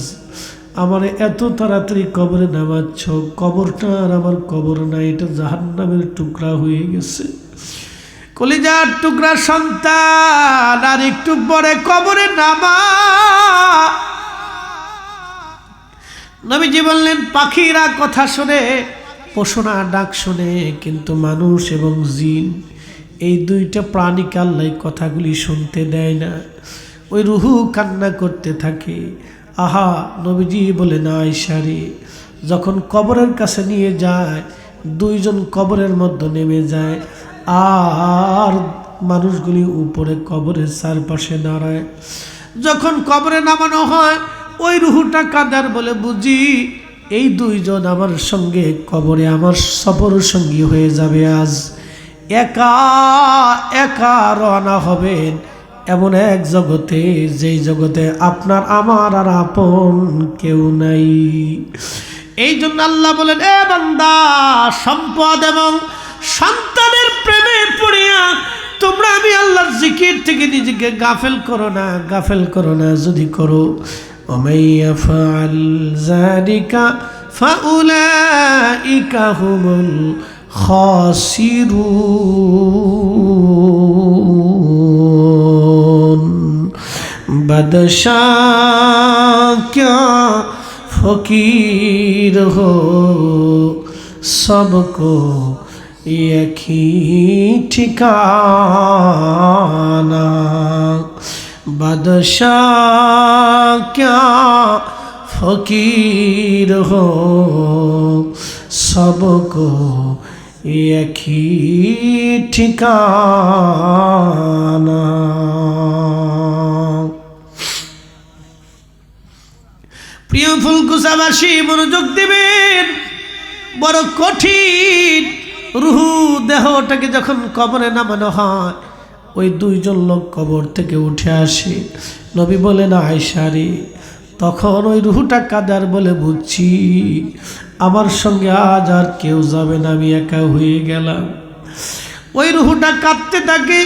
আমার এত তাড়াতাড়ি কবরে নামাচ্ছ। কবরটা আর আমার কবর না, এটা জাহান্নামের টুকরা হয়ে গেছে। কলিজার টুকরা সন্তান, আর একটু পরে কবরে নামা। নবীজি বললেন, পাখিরা কথা শুনে, পশুরা ডাক শুনে, কিন্তু মানুষ এবং জিন এই দুইটা প্রাণীকে আল্লাহ কথাগুলি শুনতে দেয় না। ওই রুহু কান্না করতে থাকে। আহা, নবীজি বলেন, আয়েশা রে, যখন কবরের কাছে নিয়ে যায়, দুইজন কবরের মধ্যে নেমে যায়, আর মানুষগুলি উপরে কবরের চারপাশে দাঁড়ায়। যখন কবরে নামানো হয়, ওই রুহুটা কাদার বলে, বুঝি এই দুইজন আমার সঙ্গে কবরে আমার সফর সঙ্গী হয়ে যাবে। আজ একা একা রওনা হবেন এমন এক জগতে, যেই জগতে আপনার আমার আর আপন কেউ নাই। এই জন্য আল্লাহ বলেন, এ বান্দা, সম্পদ এবং সন্তানের প্রেমে পড়িয়া তোমরা আমি আল্লাহর জিকির থেকে নিজেকে গাফেল করো না। যদি করো, ومن يفعل ذلك فأولئك هم الخاسرون। बादशाह क्या फकीर हो, सबको एक ही ठिकाना। बादशाह क्या फकीर हो, सबको एक ही ठिकाना। প্রিয় ফুলকুচাবাসী, মনোযোগ দিবেন। বড় কঠিন রুহু দেহটাকে যখন কবরে নামানো হয়, ওই দুইজন লোক কবর থেকে উঠে আসে। নবী বলেন, আয়েশা রে, তখন ওই রুহুটা কাদার বলে, বুঝছি আমার সঙ্গে আজ আর কেউ যাবে না, আমি একা হয়ে গেলাম। ওই রুহুটা কাঁদতে থাকে।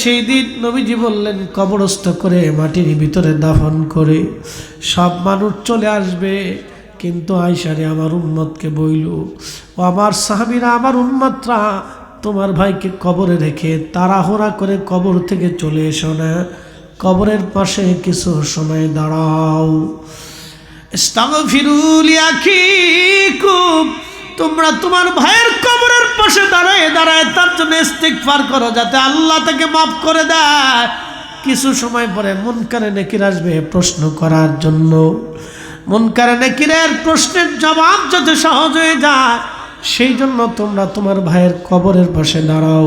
সেই দিন নবীজি বললেন, কবরস্থ করে মাটির ভিতরে দাফন করে সব মানুষ চলে আসবে, কিন্তু আয়েশা রে, আমার উম্মতকে বইল, ও আমার সাহাবীরা, আমার উম্মতরা, তোমার ভাইকে কবরে রেখে তাড়াহুড়া করে কবর থেকে চলে এসো না, কবরের পাশে কিছু সময় দাঁড়াও। ইস্তাগফিরু লিআখিকুম, তোমরা তোমার ভাইয়ের কবরের পাশে দাঁড়ায় তার জন্য ইস্তিগফার করো, যাতে আল্লাহ তাকে মাফ করে দেয়। কিছু সময় পরে মুনকারে নেকির আসবে প্রশ্ন করার জন্য। মুনকারে নেকিরের প্রশ্নের জবাব যাতে সহজ হয়ে যায়, সেই জন্য তোমরা তোমার ভাইয়ের কবরের পাশে দাঁড়াও।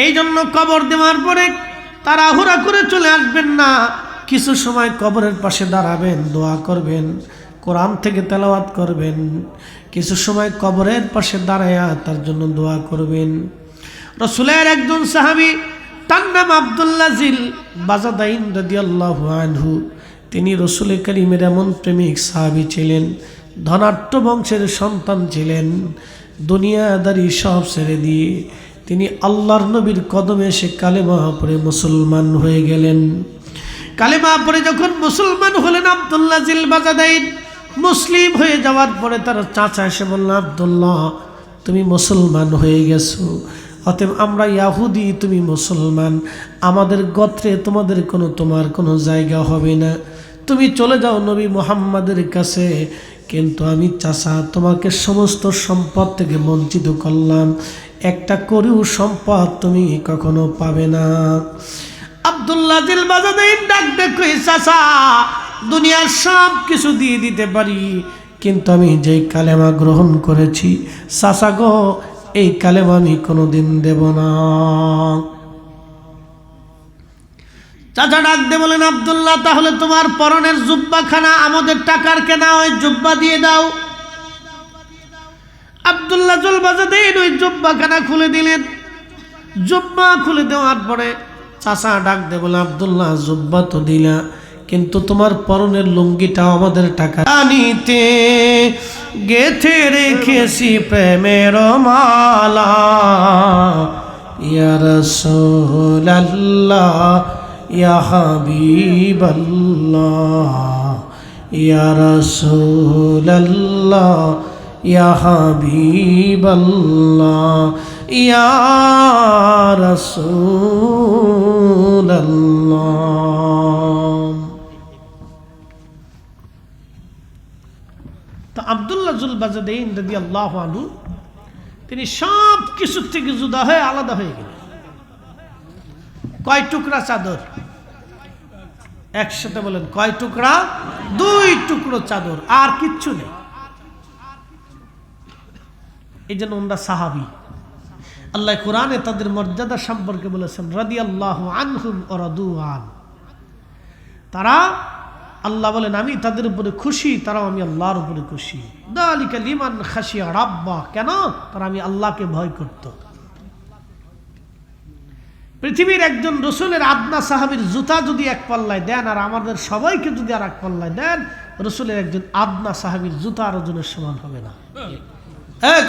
এই জন্য কবর দেওয়ার পরে তাড়াহুড়া করে চলে আসবেন না। কিছু সময় কবরের পাশে দাঁড়াবেন, দোয়া করবেন, কোরআন থেকে তেলাওয়াত করবেন। কিছু সময় কবরের পাশে দাঁড়ায়া তার জন্য দোয়া করবেন। রাসূলের একজন সাহাবী, তার নাম আব্দুল্লাহ জিল বাজাদাইন রাদিয়াল্লাহু আনহু, তিনি রসুল করিমের এমন প্রেমিক সাহাবী ছিলেন, ধনাঢ্য বংশের সন্তান ছিলেন। দুনিয়াদারি সব ছেড়ে দিয়ে তিনি আল্লাহর নবীর কদমে এসে কালেমা পড়ে মুসলমান হয়ে গেলেন। কালেমা পড়ে যখন মুসলমান হলেন, আব্দুল্লাহ জিল বাজাদাইন মুসলিম হয়ে যাওয়ার পরে তার চাচা এসে বলল, আব্দুল্লাহ তুমি মুসলমান হয়ে গেছো, অতএব আমরা ইয়াহুদি, তুমি মুসলমান, আমাদের গোত্রে তোমার কোনো জায়গা হবে না, তুমি চলে যাও নবী মুহাম্মাদের কাছে। কিন্তু আমি চাচা তোমাকে সমস্ত সম্পদ থেকে বঞ্চিত করলাম, একটা করিও সম্পদ তুমি কখনো পাবে না। আব্দুল্লাহ জিল বাজাদাইন ডাক দেখো, চাচা দুনিয়ার সব কিছু দিয়ে দিতে পারি, কিন্তু আমি যেই কালেমা গ্রহণ করেছি চাচা গো, এই কালেমা আমি কোনোদিন দেব না। চাচা ডাক দে বলেন, আব্দুল্লাহ তাহলে তোমার পরনের জুব্বাখানা আমাদের টাকার কেনা, ওই জুব্বা দিয়ে দাও। আব্দুল্লাহ জুল বাজাদাইন ওই জুব্বাখানা খুলে দিলেন। জুব্বা খুলে দেওয়ার পরে চাচা ডাক দে বলে, আব্দুল্লাহ জুব্বা তো দিলা, কিন্তু তোমার পরনের লুঙ্গিটা আমাদের টাকা আনিতে গেথে রেখেছি প্রেমের মালা। ইয়া রাসূলুল্লাহ ইয়া হাবিবাল্লাহ, ইয়া রাসূলুল্লাহ ইয়া হাবিবাল্লাহ, ইয়া রাসূলুল্লাহ। তো আব্দুল্লাহ জুল বাজাদাইন রাদিয়াল্লাহু আনহু তিনি সব কিছু থেকে জুদা হয়ে আলাদা হয়ে গেলেন। কয় টুকরা চাদর? একসাথে বলেন, কয় টুকরা? 2 টুকরো চাদর, আর কিচ্ছু নেই। এই জন্য ওনারা সাহাবী। আল্লাহ কোরআনে তাদের মর্যাদা সম্পর্কে বলেছেন, রাদিয়াল্লাহু আনহুম ওয়া রাদু আন। তারা, আল্লাহ বলেন আমি তাদের উপরে খুশি, তারাও আমি আল্লাহর উপরে খুশি। যালিকা লিমান খাশিয়া রাব্বা, কেন? তারা আমি আল্লাহকে ভয় করত। পৃথিবীর একজন রসুলের আদনা সাহাবীর জুতা যদি এক পাল্লায় দেন, আর আমাদের সবাইকে যদি আর এক পাল্লায় দেন, রসুলের একজন আদনা সাহাবীর জুতা আর ওজনের সমান হবে না।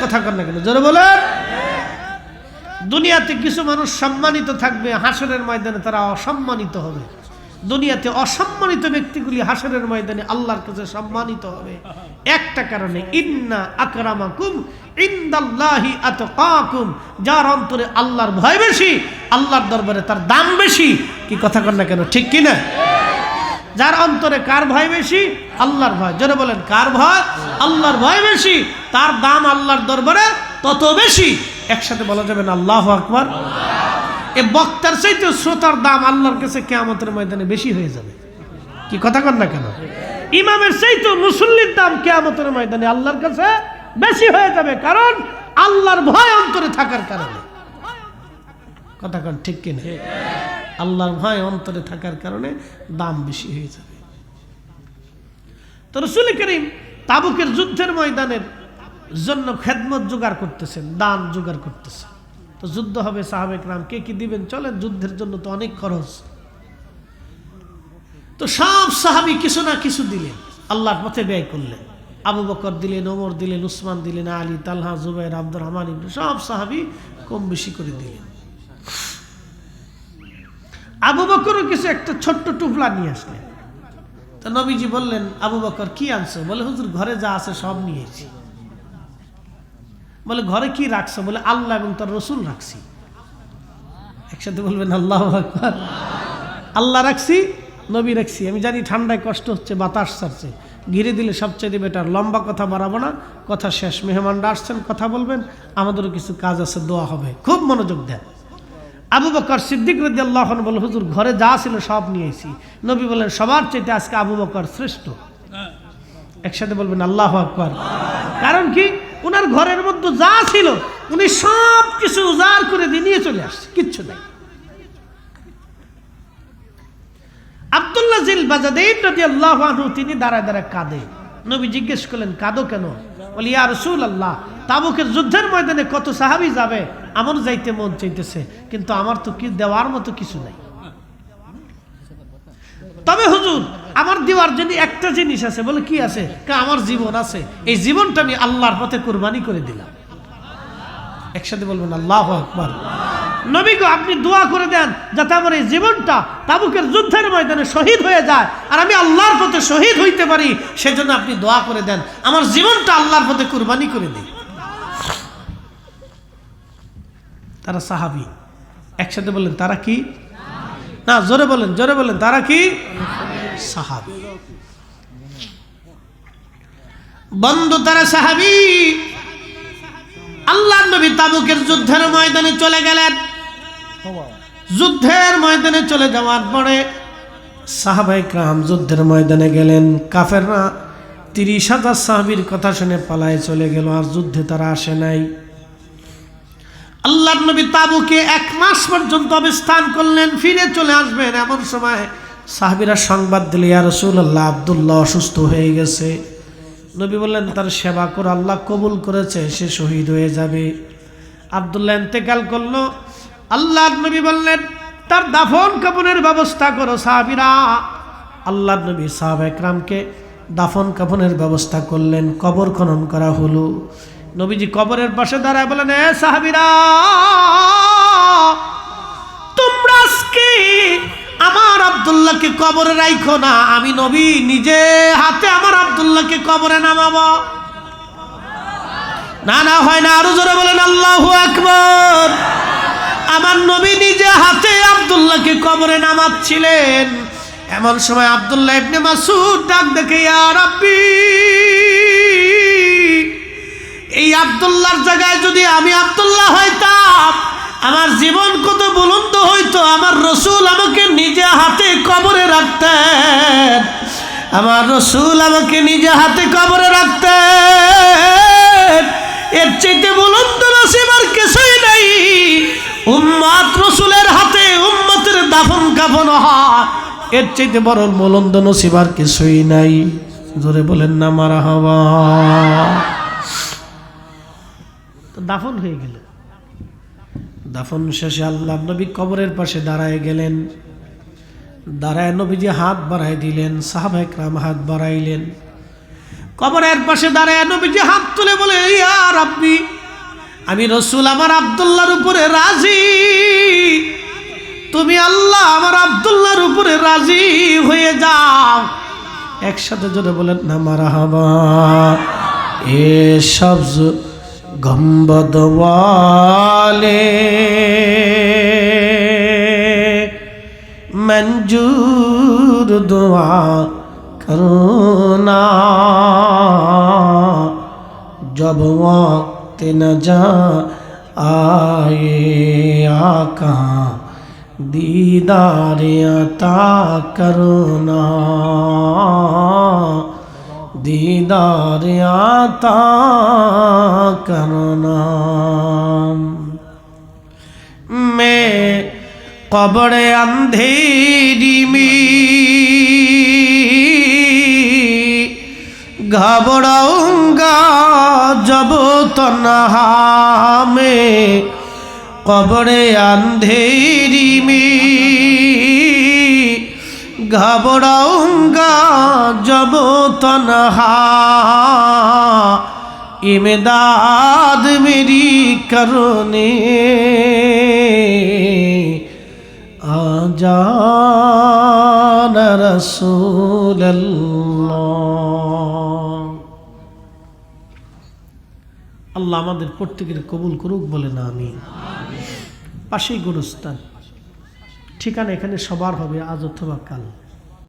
কথা কর না কেন, জোরে বলেন। দুনিয়াতে কিছু মানুষ সম্মানিত থাকবে, হাসরের ময়দানে তারা অসম্মানিত হবে। দুনিয়াতে অসম্মানিত ব্যক্তিগুলি হাসরের ময়দানে আল্লাহর কাছে সম্মানিত হবে একটা কারণে, ইন্না আকরামাকুম ইনদাল্লাহি আতকাকুম, যার অন্তরে আল্লাহর ভয় বেশি, আল্লাহর দরবারে তার দাম বেশি। কি কথা কর না কেন, ঠিক কি না? যার অন্তরে কার ভয় বেশি? আল্লাহর ভয়। জোরে বলেন, কার ভয়? আল্লাহর ভয় বেশি, তার দাম আল্লাহর দরবারে তত বেশি। একসাথে বলা যাবে না আল্লাহু আকবার? এ বক্তার চাইতে শ্রোতার দাম আল্লাহর কাছে কিয়ামতের ময়দানে বেশি হয়ে যাবে। কি কথা কর না কেন? ইমামের চাইতে মুসল্লির দাম কিয়ামতের ময়দানে আল্লাহর কাছে বেশি হয়ে যাবে, কারণ আল্লাহর ভয় অন্তরে থাকার কারণে। কথা কন, ঠিক কিনা? আল্লাহর ভয় অন্তরে থাকার কারণে দাম বেশি হয়ে যাবে। তো রাসূল করিম তাবুকের যুদ্ধের ময়দানের জন্য খেদমত জোগাড় করতেছেন, দান জোগাড় করতেছেন। তো যুদ্ধ হবে, সাহাবে کرام কে কি দিবেন? চলেন, যুদ্ধের জন্য তো অনেক খরচ। তো সব সাহাবী কিছু না কিছু দিলেন, আল্লাহর পথে ব্যয় করলেন। আবু বকর দিলেন, ওমর দিলেন, উসমান দিলেন, আলী, তালহা, জুবাইর, আব্দুর রহমান, সব সাহাবী কম বেশি করে দিলেন। আবু বকরও কিছু একটা ছোট্ট টুপলা নিয়ে আসলেন। তো নবীজি বললেন, আবু বকর কি আনছো? বলে, হুজুর ঘরে যা আছে সব নিয়েছি। বলে, ঘরে কি রাখছো? বলে, আল্লাহ এবং তার রসুল রাখছি। একসাথে বলবেন আল্লাহু আকবার। আল্লাহ রাখছি, নবী রাখছি। আমি জানি ঠান্ডায় কষ্ট হচ্ছে, বাতাস ছাড়ছে, ঘিরে দিলে সবচেয়ে বেটার। লম্বা কথা বাড়াবো না, কথা শেষ। মেহমানরা আসছেন, কথা বলবেন, আমাদেরও কিছু কাজ আছে, দোয়া হবে, খুব মনোযোগ দেন। আবু বকর সিদ্দিক রাদিয়াল্লাহু আনহু বলে, হুজুর ঘরে যা ছিল সব নিয়েছি। নবী বলেন, সবার চাইতে আজকে আবু বকর শ্রেষ্ঠ। একসাথে বলবেন আল্লাহু আকবার। কারণ কি? উনার ঘরের মধ্যে যা ছিল উনি সব কিছু উজাড় করে দিয়ে নিয়ে চলে আসছে, কিচ্ছু নাই। আব্দুল্লাহ জিল বাজাদাইন রাদিয়াল্লাহু আনহু তিনি দাঁড়ায় দাঁড়ায় কাঁদে। নবী জিজ্ঞেস করলেন, কাঁদো কেন? বলে, ইয়া রাসূলুল্লাহ, তাবুকের যুদ্ধের ময়দানে কত সাহাবী যাবে, আমার যাইতে মন চাইতেছে, কিন্তু আমার তো কি দেওয়ার মতো কিছু নাই। তবে হুজুর আমার দেওয়ার জন্য একটা জিনিস আছে। বলে কি আছে? আমার জীবন আছে, এই জীবনটা আমি আল্লাহর পথে কুরবানি করে দিলাম। একসাথে বলবেন আল্লাহু আকবার। নবী গো, আপনি দোয়া করে দেন যাতে আমার এই জীবনটা তাবুকের যুদ্ধের ময়দানে শহীদ হয়ে যায় আর আমি আল্লাহর পথে শহীদ হইতে পারি, সেজন্য আপনি দোয়া করে দেন আমার জীবনটা আল্লাহর পথে কুরবানি করে দিই। তারা সাহাবী। একসাথে বলেন তারা কি? না, জোরে বলেন, জোরে বলেন, তারা কি? সাহাবী। বন্ধু, তারা সাহাবী। আল্লাহর নবী তাবুকের যুদ্ধের ময়দানে চলে গেলেন। যুদ্ধের ময়দানে চলে যাওয়ার পরে সাহাবায়ে কেরাম যুদ্ধের ময়দানে গেলেন। কাফেররা 30,000 সাহাবীর কথা শুনে পালায় চলে গেল, আর যুদ্ধে তারা আসে নাই। আল্লাহর নবী তাবুকে 1 মাস পর্যন্ত অবস্থান করলেন, ফিরে চলে আসবেন। এমন সময় সাহাবীরা সংবাদ দিল, ইয়া রাসূলুল্লাহ, আব্দুল্লাহ অসুস্থ হয়ে গেছে। নবী বললেন, তার সেবা করে আল্লাহ কবুল করেছে, সে শহীদ হয়ে যাবে। আব্দুল্লাহ ইন্তেকাল করলো। আল্লাহর নবী বললেন, তার দাফন কাফনের ব্যবস্থা করো। সাহাবীরা, আল্লাহর নবী সাহাবায়ে কেরামকে দাফন কাফনের ব্যবস্থা করলেন। কবর খনন করা হলো। নবীজি কবরের পাশে দাঁড়ায় বলেন, এ সাহাবীরা, তোমরা আজকে আমার আব্দুল্লাহকে কবরে রাখো না, আমি নবী নিজে হাতে আমার আব্দুল্লাহকে কবরে নামাবো। না না, হয় না, আরো জোরে বলেন আল্লাহু আকবার। আমার নবী নিজে হাতে আব্দুল্লাহকে কবরে নামাচ্ছিলেন। এমন সময় আব্দুল্লাহ ইবনে মাসউদ ডাক দেখে, ইয়া রাব্বি, এই আব্দুল্লাহর জায়গায় যদি আমি আব্দুল্লাহ হইতাম, আমার জীবন কত বুলন্দ হইতো। আমার রসুল আমাকে নিজে হাতে কবরে রাখতেন, আমার রসুল আমাকে নিজে হাতে কবরে রাখতেন। এর চাইতে বুলন্দ নসিব আর কিছুই নাই। উম্মত রসুলের হাতে উম্মতের দাফন কাফন হয়, এর চাইতে বড় বুলন্দ নসিব আর কিছুই নাই। জোরে বলেন না মারহাবা। তো দাফন হয়ে গেল। দাফন শেষে আল্লাহর নবী কবরের পাশে দাঁড়ায় গেলেন। দাঁড়ায় নবীজি হাত বাড়াই দিলেন, সাহাবায়ে কেরাম হাত বাড়াইলেন। কবরের পাশে দাঁড়ায় নবীজি হাত তুলে বলে, ইয়া রাব্বি, আমি রসুল আমার আব্দুল্লাহর উপরে রাজি। তুমি আল্লাহ আমার আব্দুল্লাহর উপরে রাজি হয়ে যাও। একসাথে জোরে বলেন না মারহাবা। এ সবজ গম্বদ ওয়ালে मंजूर दुआ करना, जब वक्त न जा आए आका दीदार अता करना, दीदार अता करना। मैं कब्र अंधेरी में घबराऊंगा जब तन्हा में, कब्र अंधेरी में घबराऊंगा जब तन्हा, इमदाद मेरी करने आजाना रसूल अल्लाह। আল্লাহ আমাদের প্রত্যেকের কবুল করুক, বলে না আমিন। পাশেই গোরস্থান, ঠিকানা এখানে সবার হবে আজ অথবা কাল।